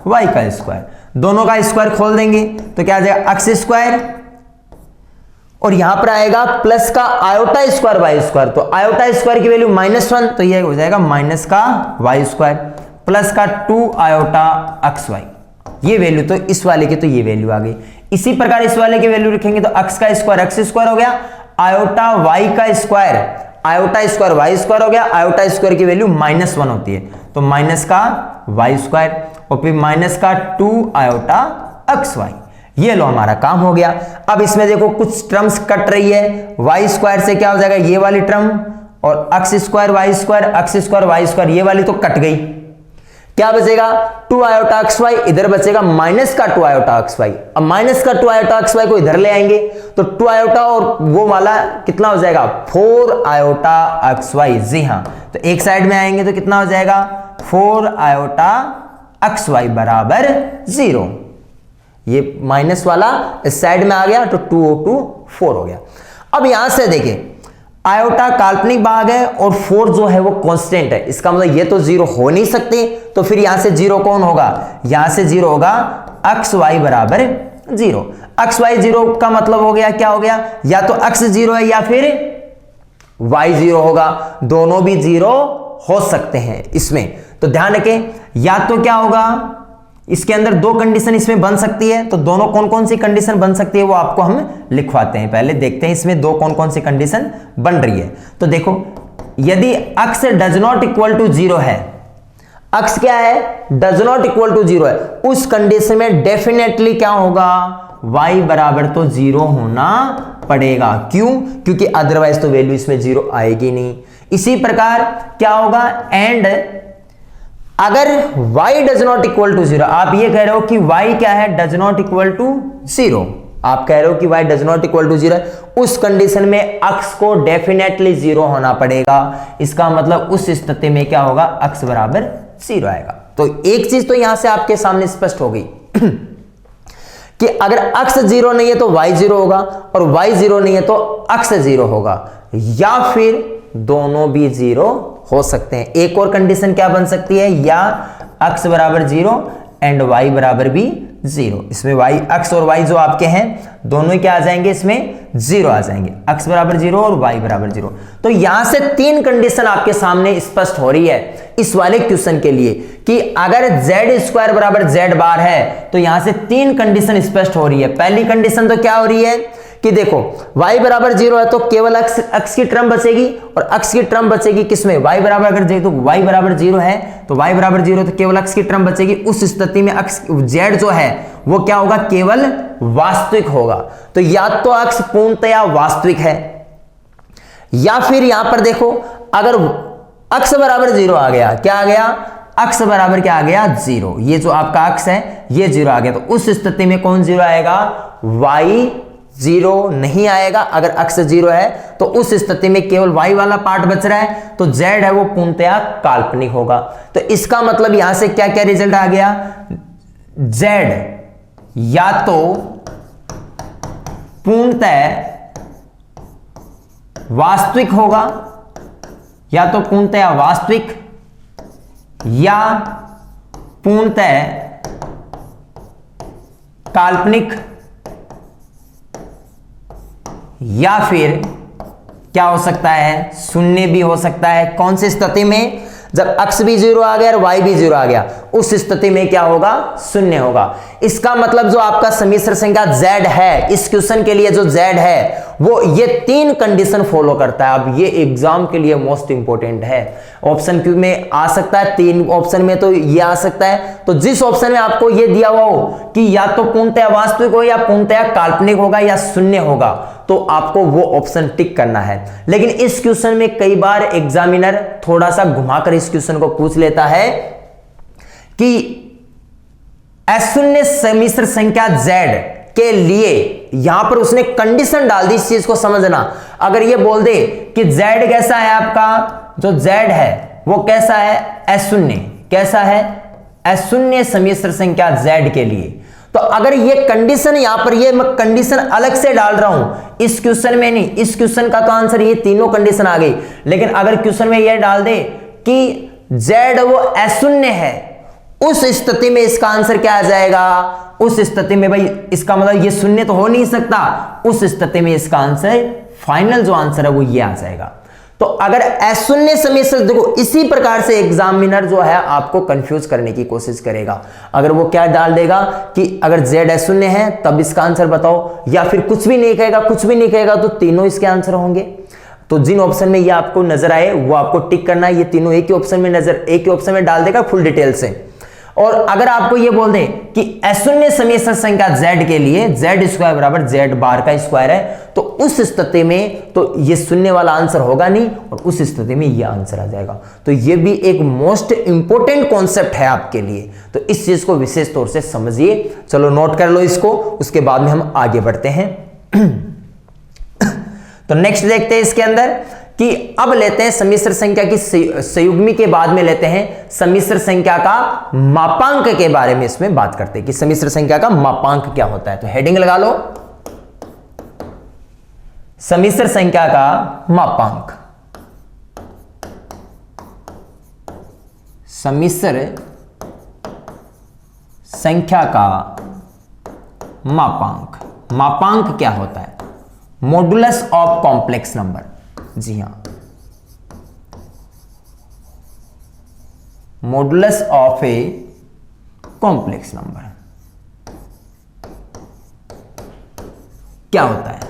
वाई का स्क्वायर। दोनों का स्क्वायर खोल देंगे तो क्या आ जाएगा, x स्क्वायर और यहां पर आएगा प्लस का आयोटा स्क्वायर वाई स्क्वायर। तो आयोटा स्क्वायर की वैल्यू -1, तो ये हो जाएगा माइनस का वाई स्क्वायर प्लस का 2 आयोटा एक्स वाई। ये वैल्यू तो इस वाले की तो ये वैल्यू आ गई। इसी प्रकार इस वाले की वैल्यू रखेंगे तो x का स्क्वायर एक्स स्क्वायर हो गया, आयोटा वाई का square iota square Y square हो गया। आयोटा स्क्वायर की वैल्यू -1 होती है, तो माइनस का वाई स्क्वायर और फिर माइनस का 2 आयोटा एक्स वाई। ये लो हमारा काम हो गया। अब इसमें देखो कुछ टर्म्स कट रही है, वाई स्क्वायर से क्या हो जाएगा ये वाली टर्म, और X square Y square X square Y square ये वाली तो कट गई। क्या बचेगा, 2 आयोटा एक्स वाई, इधर बचेगा माइनस का 2 आयोटा एक्स वाई। अब माइनस का 2 आयोटा एक्स वाई को इधर ले आएंगे तो 2 आयोटा और वो वाला कितना हो जाएगा, 4 आयोटा एक्स वाई। जी हाँ, तो एक साइड में आएंगे तो कितना हो जाएगा, 4 आयोटा एक्स वाई बराबर 0। ये माइनस वाला इस साइड में आ गया तो 2 4 हो गया। अब यहां से देखिए आयोटा काल्पनिक भाग है और 4 जो है वो कांस्टेंट है, इसका मतलब ये तो 0 हो नहीं सकते। तो फिर यहां से 0 कौन होगा, यहां से 0 होगा एक्स वाई बराबर 0। एक्स वाई 0 का मतलब हो गया, क्या हो गया, या तो एक्स 0 है या फिर वाई 0 होगा। दोनों भी 0 हो सकते हैं इसमें, तो ध्यान रखें। या तो क्या होगा, इसके अंदर 2 कंडीशन इसमें बन सकती है, तो दोनों कौन कौन सी कंडीशन बन सकती है वो आपको हम लिखवाते हैं। पहले देखते हैं इसमें 2 कौन कौन सी कंडीशन बन रही है। तो देखो यदि x does not equal to 0 है, x क्या है, डज नॉट इक्वल टू 0 है, उस कंडीशन में डेफिनेटली क्या होगा, y बराबर तो 0 होना पड़ेगा। क्यों, क्योंकि अदरवाइज तो वैल्यू इसमें 0 आएगी नहीं। इसी प्रकार क्या होगा, एंड अगर y does not equal to 0, आप ये कह रहे हो कि y क्या है, डज नॉट इक्वल टू 0, आप कह रहे हो कि y does not equal to 0, उस कंडीशन में x को डेफिनेटली 0 होना पड़ेगा। इसका मतलब उस स्थिति में क्या होगा, x बराबर 0 आएगा। तो एक चीज तो यहां से आपके सामने स्पष्ट हो गई कि अगर x 0 नहीं है तो y 0 होगा, और y 0 नहीं है तो x 0 होगा, या फिर दोनों भी 0 हो सकते हैं। एक और कंडीशन क्या बन सकती है, या x बराबर 0 एंड y बराबर भी 0। इसमें y x और y जो आपके हैं दोनों क्या आ जाएंगे, इसमें 0 आ जाएंगे, x बराबर 0 और y बराबर 0। तो यहां से 3 कंडीशन आपके सामने स्पष्ट हो रही है इस वाले क्वेश्चन के लिए कि अगर z स्क्वायर बराबर z बार है, तो यहां से 3 कंडीशन स्पष्ट हो रही है। पहली कंडीशन तो क्या हो रही है कि देखो y बराबर 0 है तो केवल x की टर्म बचेगी, और x की टर्म बचेगी किसमें, y बराबर अगर तो y बराबर 0 है तो y बराबर 0 तो केवल x की टर्म बचेगी। उस स्थिति में z जो है वो क्या होगा, केवल वास्तविक होगा। तो या तो x पूर्णतया वास्तविक है, या फिर यहां पर देखो अगर x बराबर 0 आ गया, क्या आ गया, x बराबर क्या आ गया, 0। ये जो आपका x है ये 0 आ गया, तो उस स्थिति में कौन 0 आएगा, y 0 नहीं आएगा। अगर x 0 है तो उस स्थिति में केवल y वाला पार्ट बच रहा है, तो z है वो पूर्णतया काल्पनिक होगा। तो इसका मतलब यहां से क्या क्या रिजल्ट आ गया, z या तो पूर्णतः वास्तविक होगा, या तो पूर्णतया वास्तविक, या पूर्णतः काल्पनिक, या फिर क्या हो सकता है, शून्य भी हो सकता है। कौन सी स्थिति में, जब x भी 0 आ गया और y भी 0 आ गया, उस स्थिति में क्या होगा, शून्य होगा। इसका मतलब जो आपका सम्मिश्र संख्या z है, इस क्वेश्चन के लिए जो z है वो ये 3 कंडीशन फॉलो करता है। अब ये एग्जाम के लिए मोस्ट इंपोर्टेंट है। ऑप्शन क्यू में आ सकता है, 3 ऑप्शन में तो ये आ सकता है। तो जिस ऑप्शन में आपको ये दिया हुआ हो कि या तो पूर्णतः वास्तविक हो या पूर्णतः काल्पनिक होगा या शून्य होगा, तो आपको वो ऑप्शन टिक करना है। लेकिन इस क्वेश्चन में कई बार एग्जामिनर थोड़ा सा घुमाकर इस क्वेश्चन को पूछ लेता है कि अशून्य सम्मिश्र संख्या z के लिए, यहां पर उसने कंडीशन डाल दी। इस चीज को समझना, अगर ये बोल दे कि z कैसा है, आपका जो z है वो कैसा है, अशून्य, कैसा है, अशून्य सम्मिश्र संख्या z के लिए, तो अगर ये कंडीशन, यहां पर ये मैं कंडीशन अलग से डाल रहा हूं, इस क्वेश्चन में नहीं, इस क्वेश्चन का तो आंसर ये तीनों कंडीशन आ गई। लेकिन अगर क्वेश्चन में ये डाल दे कि z वो अशून्य है, उस स्थिति में इसका आंसर क्या आ जाएगा, उस स्थिति में भाई इसका मतलब ये शून्य तो हो नहीं सकता, उस स्थिति में इसका आंसर, फाइनल जो आंसर है वो ये आ जाएगा। तो अगर अशून्य सम्मिश्र, देखो इसी प्रकार से एग्जामिनर जो है आपको कंफ्यूज करने की कोशिश करेगा। अगर वो क्या डाल देगा कि अगर z अशून्य है तब इसका आंसर बताओ, या फिर कुछ भी नहीं कहेगा, कुछ भी नहीं कहेगा तो तीनों इसके आंसर होंगे। तो जिन ऑप्शन में ये आपको नजर आए वो आपको टिक करना है। ये तीनों एक ही ऑप्शन में एक ही ऑप्शन में डाल देगा फुल डिटेल से। और अगर आपको ये बोल दें कि अशून्य सम्मिश्र संख्या z के लिए z स्क्वायर बराबर z बार का स्क्वायर है, तो उस स्थिति में तो ये शून्य वाला आंसर होगा नहीं, और उस स्थिति में ये आंसर आ जाएगा। तो ये भी एक मोस्ट इंपोर्टेंट कॉन्सेप्ट है आपके लिए, तो इस चीज को विशेष तौर से समझिए। चलो नोट कर लो इसको, उसके बाद में हम आगे बढ़ते हैं। तो नेक्स्ट देखते हैं इसके अंदर कि अब लेते हैं सम्मिश्र संख्या की संयुग्मी के बाद में लेते हैं सम्मिश्र संख्या का मापांक के बारे में इसमें बात करते हैं कि सम्मिश्र संख्या का मापांक क्या होता है। तो हेडिंग लगा लो, सम्मिश्र संख्या का मापांक। सम्मिश्र संख्या का मापांक, मापांक क्या होता है, मॉडुलस ऑफ कॉम्प्लेक्स नंबर। जी हां, modulus of a complex number क्या होता है।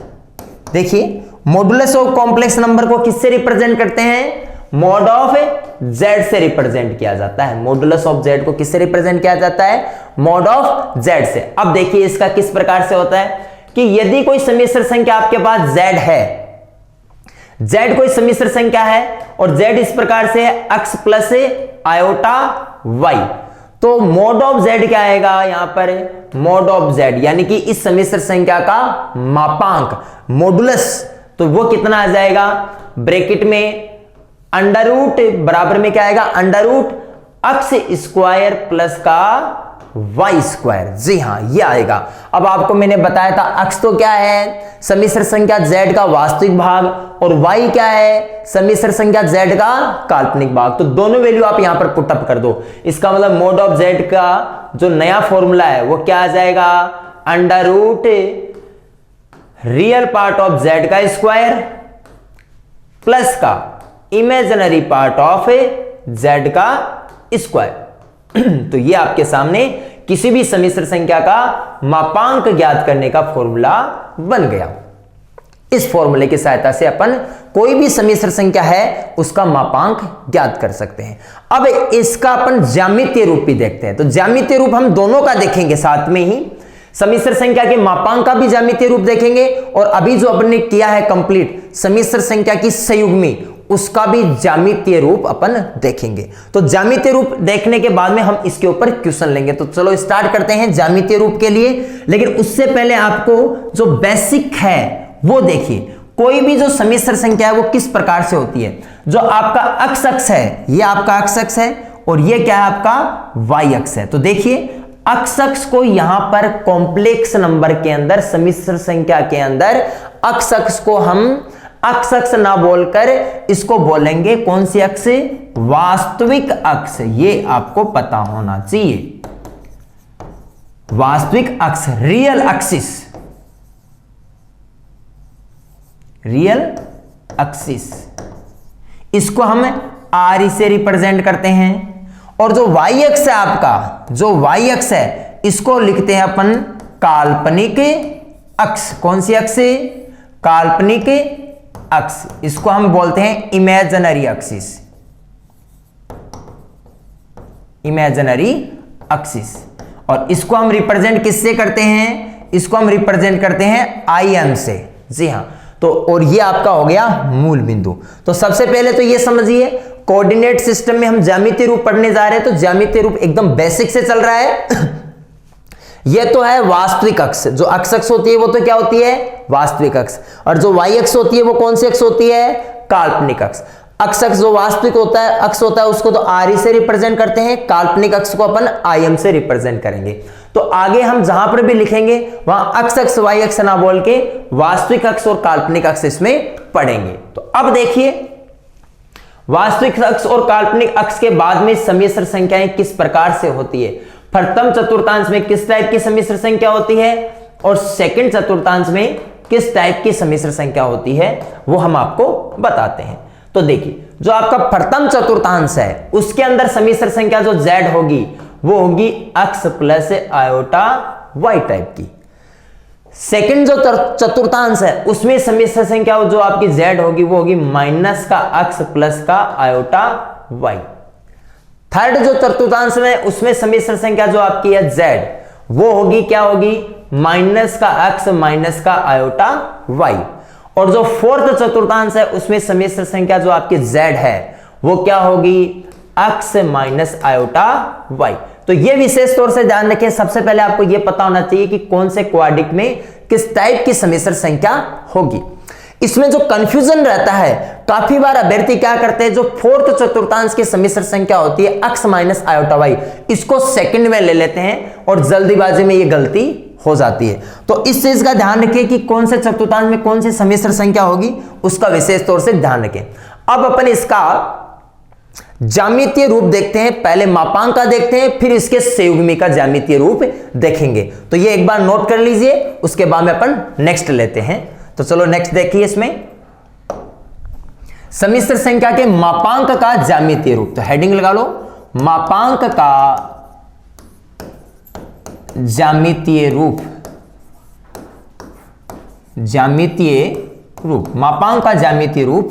देखिए, मॉडुलस ऑफ कॉम्प्लेक्स नंबर को किससे रिप्रेजेंट करते हैं, मॉड ऑफ z से रिप्रेजेंट किया जाता है। मॉडुलस ऑफ z को किससे रिप्रेजेंट किया जाता है, मॉड ऑफ z से। अब देखिए इसका किस प्रकार से होता है कि यदि कोई सम्मिश्र संख्या आपके पास z है, z कोई सम्मिश्र संख्या है और z इस प्रकार से है x प्लस आयोटा y, तो मोड ऑफ z क्या आएगा यहां पर, मोड ऑफ z, यानी कि इस सम्मिश्र संख्या का मापांक मॉडुलस, तो वो कितना आ जाएगा, ब्रैकेट में अंडर रूट बराबर में क्या आएगा, under root x square plus का y स्क्वायर। जी हां, ये आएगा। अब आपको मैंने बताया था x तो क्या है, सम्मिश्र संख्या z का वास्तविक भाग, और y क्या है, सम्मिश्र संख्या z का काल्पनिक भाग। तो दोनों वैल्यू आप यहां पर पुटअप कर दो। इसका मतलब मोड ऑफ z का जो नया फॉर्मूला है वो क्या आ जाएगा, under root real part of z का स्क्वायर प्लस का इमेजिनरी पार्ट ऑफ z का स्क्वायर। तो ये आपके सामने किसी भी सम्मिश्र संख्या का मापांक ज्ञात करने का फॉर्मूला बन गया। इस फॉर्मूले की सहायता से अपन कोई भी सम्मिश्र संख्या है उसका मापांक ज्ञात कर सकते हैं। अब इसका अपन ज्यामितीय रूप भी देखते हैं। तो ज्यामितीय रूप हम दोनों का देखेंगे साथ में ही, सम्मिश्र संख्या के मापांक का भी ज्यामितीय रूप देखेंगे, और अभी जो अपन ने किया है कंप्लीट सम्मिश्र संख्या की संयुग्मी, उसका भी ज्यामितीय रूप अपन देखेंगे। तो ज्यामितीय रूप देखने के बाद में हम इसके ऊपर क्वेश्चन लेंगे। तो चलो स्टार्ट करते हैं ज्यामितीय रूप के लिए। लेकिन उससे पहले आपको जो बेसिक है वो देखिए, कोई भी जो सम्मिश्र संख्या है वो किस प्रकार से होती है। जो आपका x अक्ष है, ये आपका x अक्ष है, और ये क्या है आपका y अक्ष है। तो देखिए x अक्ष को यहां पर कॉम्प्लेक्स नंबर के अंदर, सम्मिश्र संख्या के अंदर x अक्ष को हम x अक्ष ना बोलकर इसको बोलेंगे कौन सी अक्ष, वास्तविक अक्ष। ये आपको पता होना चाहिए, वास्तविक अक्ष, रियल एक्सिस, रियल एक्सिस। इसको हम आर से रिप्रेजेंट करते हैं। और जो वाई अक्ष है आपका, जो वाई अक्ष है इसको लिखते हैं अपन काल्पनिक अक्ष। कौन सी अक्ष? काल्पनिक अक्ष। इसको हम बोलते हैं इमेजिनरी एक्सिस, इमेजिनरी एक्सिस। और इसको हम रिप्रेजेंट किससे करते हैं? इसको हम रिप्रेजेंट करते हैं आई एम से। जी हां, तो और ये आपका हो गया मूल बिंदु। तो सबसे पहले तो ये समझिए, कोऑर्डिनेट सिस्टम में हम ज्यामितीय रूप पढ़ने जा रहे हैं, तो ज्यामितीय रूप एकदम बेसिक से चल रहा है। ये तो है वास्तविक अक्ष। जो अक्ष होती है वो तो क्या होती है? वास्तविक अक्ष। और जो वाई अक्ष होती है वो कौन सी अक्ष होती है? काल्पनिक अक्ष। अक्ष जो वास्तविक होता है, अक्ष होता है, उसको तो आर से रिप्रेजेंट करते हैं, काल्पनिक अक्ष को अपन आई एम से रिप्रेजेंट करेंगे। तो आगे हम जहां पर भी लिखेंगे वहां अक्ष वाई अक्ष ना बोल के वास्तविक अक्ष और काल्पनिक अक्ष इसमें पढ़ेंगे। तो अब देखिए, वास्तविक अक्ष और काल्पनिक अक्ष के बाद में सम्मिश्र संख्याएं किस प्रकार से होती है। प्रथम चतुर्थांश में किस टाइप की सम्मिश्र संख्या होती है और सेकंड चतुर्थांश में किस टाइप की सम्मिश्र संख्या होती है, वो हम आपको बताते हैं। तो देखिए, जो आपका प्रथम चतुर्थांश है उसके अंदर सम्मिश्र संख्या जो z होगी वो होगी x plus iota y type की। सेकंड जो चतुर्थांश है उसमें सम्मिश्र संख्या जो आपकी z होगी वो होगी माइनस का x प्लस का आयोटा y। थर्ड जो चतुर्थांश में उसमें सम्मिश्र संख्या जो आपकी है z, वो होगी क्या होगी? माइनस का x माइनस का आयोटा y। और जो फोर्थ चतुर्थांश है उसमें सम्मिश्र संख्या जो आपकी z है वो क्या होगी? x minus iota y। तो ये विशेष तौर से ध्यान रखें, सबसे पहले आपको ये पता होना चाहिए कि कौन से क्वाड्रिक में किस टाइप की सम्मिश्र संख्या होगी। इसमें जो कंफ्यूजन रहता है, काफी बार अभ्यर्थी क्या करते हैं, जो फोर्थ चतुर्थांश की सम्मिश्र संख्या होती है x माइनस आयोटा y, इसको सेकंड में ले लेते हैं और जल्दीबाजी में ये गलती हो जाती है। तो इस चीज का ध्यान रखिए कि कौन से चतुर्थांश में कौन सी सम्मिश्र संख्या होगी, उसका विशेष तौर से ध्यान रखें। अब अपन इसका ज्यामितीय रूप देखते हैं। पहले मापांक का देखते हैं, फिर इसके संयुग्मी का ज्यामितीय रूप देखेंगे। तो ये एक बार नोट कर लीजिए, उसके बाद में अपन नेक्स्ट लेते हैं। तो चलो नेक्स्ट देखिए, इसमें सम्मिश्र संख्या के मापांक का ज्यामितीय रूप। तो हेडिंग लगा लो, मापांक का ज्यामितीय रूप। ज्यामितीय रूप, मापांक का ज्यामितीय रूप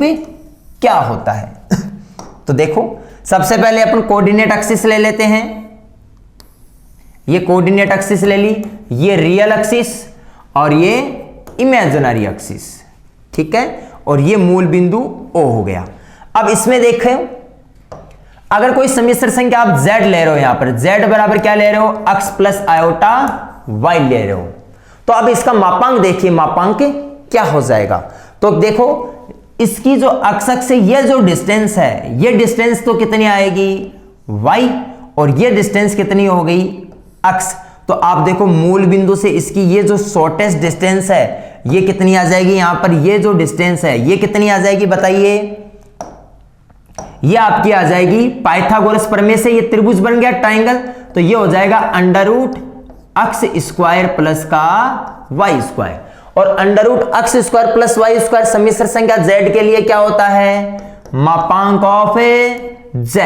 क्या होता है? तो देखो, सबसे पहले अपन कोऑर्डिनेट एक्सिस ले लेते हैं। ये कोऑर्डिनेट एक्सिस ले ली, ये रियल एक्सिस और ये इमेजिनरी एक्सिस, ठीक है। और ये मूल बिंदु O हो गया। अब इसमें देखें, अगर कोई सम्मिश्र संख्या आप z ले रहे हो, यहां पर z बराबर क्या ले रहे हो? x प्लस आयोटा y ले रहे हो। तो अब इसका मापांक देखिए, मापांक क्या हो जाएगा? तो देखो, इसकी जो अक्ष से ये जो डिस्टेंस है, ये डिस्टेंस तो कितनी आएगी? y, और ये डिस्टेंस कितनी हो गई? x। तो आप देखो, मूल बिंदु से इसकी ये जो शॉर्टेस्ट डिस्टेंस है ये कितनी आ जाएगी? यहां पर ये जो डिस्टेंस है ये कितनी आ जाएगी बताइए? ये आपकी आ जाएगी पाइथागोरस प्रमेय से, ये त्रिभुज बन गया ट्राइंगल, तो ये हो जाएगा under root X square plus का वाई स्क्वायर। और under root X square plus Y square सम्मिश्र संख्या z के लिए क्या होता है? मापांक ऑफ z।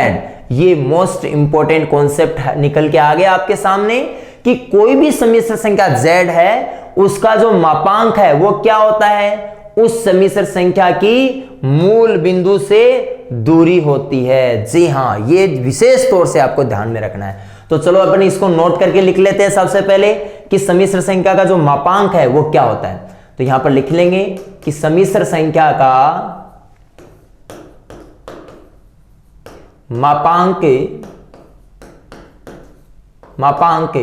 ये मोस्ट इंपॉर्टेंट कॉन्सेप्ट निकल के आ गया आपके सामने कि कोई भी सम्मिश्र संख्या z है, उसका जो मापांक है वो क्या होता है? उस सम्मिश्र संख्या की मूल बिंदु से दूरी होती है। जी हां, ये विशेष तौर से आपको ध्यान में रखना है। तो चलो अपन इसको नोट करके लिख लेते हैं सबसे पहले कि सम्मिश्र संख्या का जो मापांक है वो क्या होता है। तो यहां पर लिख लेंगे कि सम्मिश्र संख्या का मापांक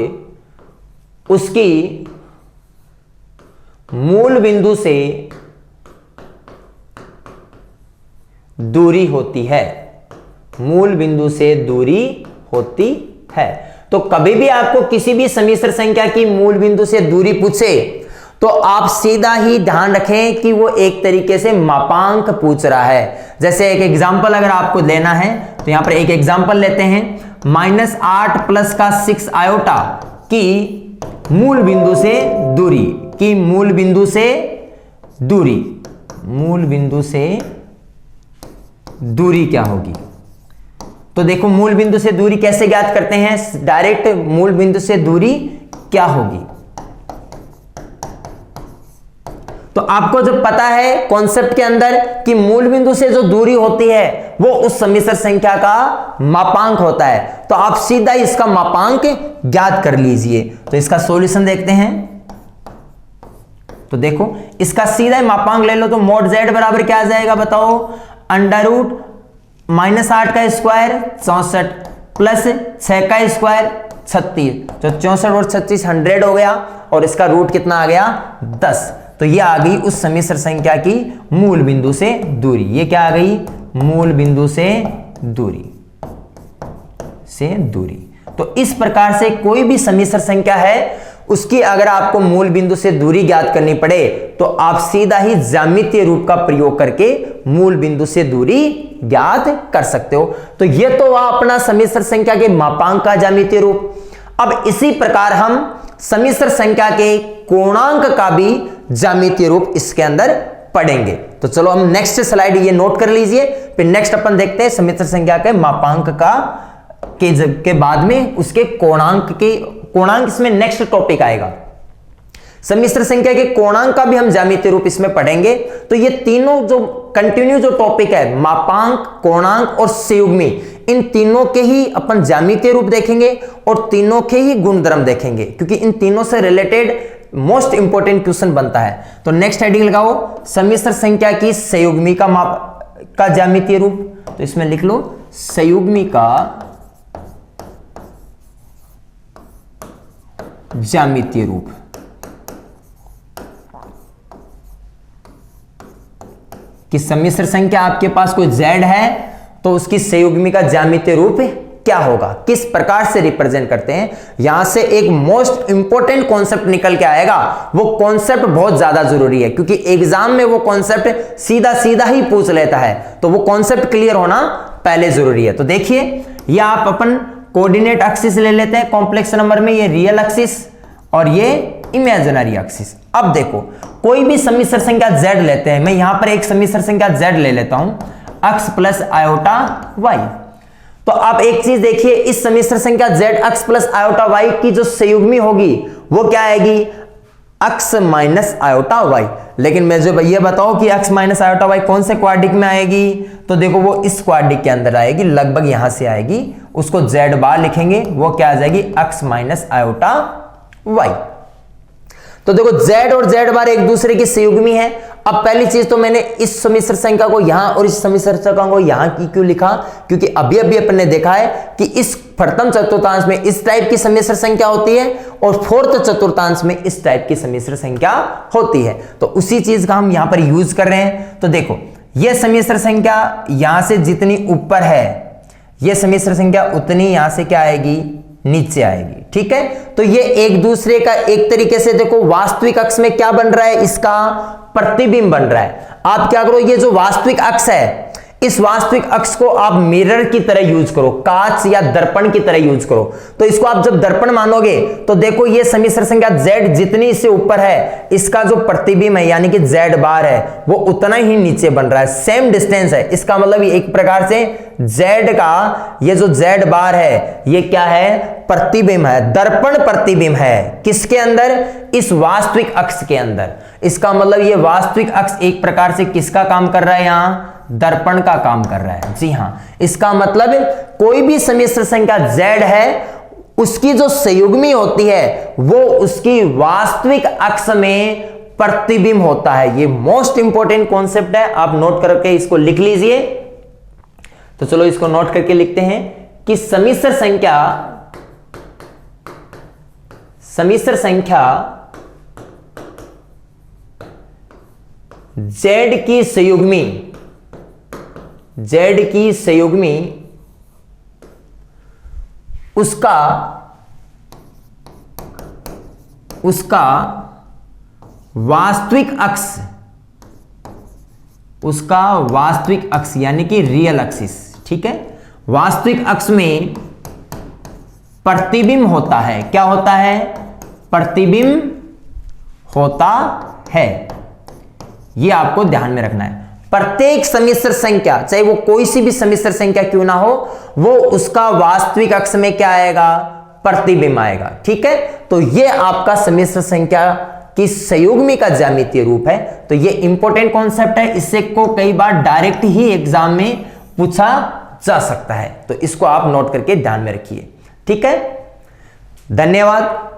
उसकी मूल बिंदु से दूरी होती है। मूल बिंदु से दूरी होती है। तो कभी भी आपको किसी भी सम्मिश्र संख्या की मूल बिंदु से दूरी पूछे तो आप सीधा ही ध्यान रखें कि वो एक तरीके से मापांक पूछ रहा है। जैसे एक एग्जांपल अगर आपको लेना है तो यहां पर एक एग्जांपल लेते हैं, -8 प्लस का 6 आयोटा की मूल बिंदु से दूरी, की मूल बिंदु से दूरी, मूल बिंदु से दूरी क्या होगी? तो देखो मूल बिंदु से दूरी कैसे ज्ञात करते हैं, डायरेक्ट मूल बिंदु से दूरी क्या होगी। तो आपको जब पता है कॉन्सेप्ट के अंदर कि मूल बिंदु से जो दूरी होती है वो उस सम्मिश्र संख्या का मापांक होता है, तो आप सीधा इसका मापांक ज्ञात कर लीजिए। तो इसका सॉल्यूशन देखते हैं। तो देखो इसका सीधा मापांक ले लो, तो मोड z बराबर क्या आ जाएगा बताओ, अंडर रूट -8 का स्क्वायर 64 प्लस 6 का स्क्वायर 36, तो 64 और 36 100 हो गया, और इसका रूट कितना आ गया 10। तो ये आ गई उस सम्मिश्र संख्या की मूल बिंदु से दूरी। ये क्या आ गई, मूल बिंदु से दूरी तो इस प्रकार से कोई भी सम्मिश्र संख्या है उसकी अगर आपको मूल बिंदु से दूरी ज्ञात करनी पड़े तो आप सीधा ही ज्यामितीय रूप का प्रयोग करके मूल बिंदु से दूरी ज्ञात कर सकते हो। तो ये तो वह अपना सम्मिश्र संख्या के मापांक का ज्यामितीय रूप। अब इसी प्रकार हम सम्मिश्र संख्या के कोणांक का भी ज्यामितीय रूप इसके अंदर पढ़ेंगे। तो चलो हम नेक्स्ट स्लाइड ये नोट कर लीजिए, फिर नेक्स्ट अपन देखते हैं सम्मिश्र संख्या के मापांक का के बाद में उसके कोणांक इसमें नेक्स्ट टॉपिक आएगा। सम्मिश्र संख्या के कोणांक का भी हम ज्यामितीय रूप इसमें पढ़ेंगे। तो ये तीनों जो कंटिन्यू जो टॉपिक है, मापांक, कोणांक और संयुग्मी, इन तीनों के ही अपन ज्यामितीय रूप देखेंगे और तीनों के ही गुणधर्म देखेंगे, क्योंकि इन तीनों से रिलेटेड मोस्ट इंपॉर्टेंट क्वेश्चन बनता है। तो नेक्स्ट हेडिंग लगाओ, सम्मिश्र संख्या की संयुग्मी का ज्यामितीय रूप। तो इसमें लिख लो संयुग्मी का ज्यामितीय रूप। कि सम्मिश्र संख्या आपके पास कोई z है तो उसकी संयुग्मी का ज्यामितीय रूप क्या होगा, किस प्रकार से रिप्रेजेंट करते हैं। यहां से एक मोस्ट इंपॉर्टेंट कॉन्सेप्ट निकल के आएगा। वो कॉन्सेप्ट बहुत ज्यादा जरूरी है क्योंकि एग्जाम में वो कॉन्सेप्ट सीधा ही पूछ लेता है, तो वो कॉन्सेप्ट क्लियर होना पहले जरूरी है। तो देखिए ये आप अपन कोऑर्डिनेट एक्सिस ले लेते हैं कॉम्प्लेक्स नंबर में, ये रियल एक्सिस और ये इमेजिनरी एक्सिस। अब देखो कोई भी सम्मिश्र संख्या z लेते हैं, मैं यहां पर एक सम्मिश्र संख्या z ले लेता हूं, x प्लस आयोटा y। तो आप एक चीज देखिए, इस सम्मिश्र संख्या z x plus iota y की जो संयुग्मी होगी वो क्या आएगी, x माइनस आयोटा y। लेकिन मैं जो ये बताओ कि x माइनस आयोटा y कौन से क्वाड्रिक में आएगी, तो देखो वो इस क्वाड्रिक के अंदर आएगी, लगभग यहां से आएगी, उसको z बार लिखेंगे, वो क्या आ जाएगी x माइनस आयोटा y। तो देखो z और z बार एक दूसरे की संयुग्मी है। अब पहली चीज तो मैंने इस सम्मिश्र संख्या को यहां और इस सम्मिश्र संख्या को यहां की क्यों लिखा, क्योंकि अभी अपन ने देखा है कि इस प्रथम चतुर्थांश में इस टाइप की सम्मिश्र संख्या होती है और फोर्थ चतुर्थांश में इस टाइप की सम्मिश्र संख्या होती है। तो उसी चीज का हम यहां पर यूज कर रहे हैं। तो देखो यह सम्मिश्र संख्या यहां से जितनी ऊपर है, यह सम्मिश्र संख्या उतनी यहां से क्या आएगी, नीचे आएगी। ठीक है, तो ये एक दूसरे का एक तरीके से देखो वास्तविक अक्ष में क्या बन रहा है, इसका प्रतिबिंब बन रहा है। आप क्या करो, ये जो वास्तविक अक्ष है इस वास्तविक अक्ष को आप मिरर की तरह यूज करो, कांच या दर्पण की तरह यूज करो। तो इसको आप जब दर्पण मानोगे तो देखो ये सम्मिश्र संख्या z जितनी इससे ऊपर है, इसका जो प्रतिबिंब है यानी कि z बार है वो उतना ही नीचे बन रहा है, सेम डिस्टेंस है। इसका मतलब एक प्रकार से z का ये जो z बार है ये क्या है, प्रतिबिंब है, दर्पण प्रतिबिंब है। किसके अंदर, इस वास्तविक अक्ष के अंदर। इसका मतलब ये वास्तविक अक्ष एक प्रकार से किसका काम कर रहा है, यहां दर्पण का काम कर रहा है। जी हां, इसका मतलब कोई भी सम्मिश्र संख्या z है उसकी जो संयुग्मी होती है वो उसकी वास्तविक अक्ष में प्रतिबिंब होता है। ये मोस्ट इंपॉर्टेंट कॉन्सेप्ट है, आप नोट करके इसको लिख लीजिए। तो चलो इसको नोट करके लिखते हैं कि सम्मिश्र संख्या z की संयुग्मी उसका वास्तविक अक्ष यानी कि रियल एक्सिस। ठीक है, वास्तविक अक्ष में प्रतिबिंब होता है। क्या होता है, प्रतिबिंब होता है। यह आपको ध्यान में रखना है। प्रत्येक सम्मिश्र संख्या, चाहे वो कोई सी भी सम्मिश्र संख्या क्यों ना हो, वो उसका वास्तविक अक्ष में क्या आएगा, प्रतिबिंब आएगा। ठीक है, तो ये आपका सम्मिश्र संख्या की संयुग्मी का ज्यामितीय रूप है। तो ये इंपॉर्टेंट कॉन्सेप्ट है, इससे को कई बार डायरेक्ट ही एग्जाम में पूछा जा सकता है, तो इसको आप नोट करके ध्यान में रखिए। ठीक है, धन्यवाद।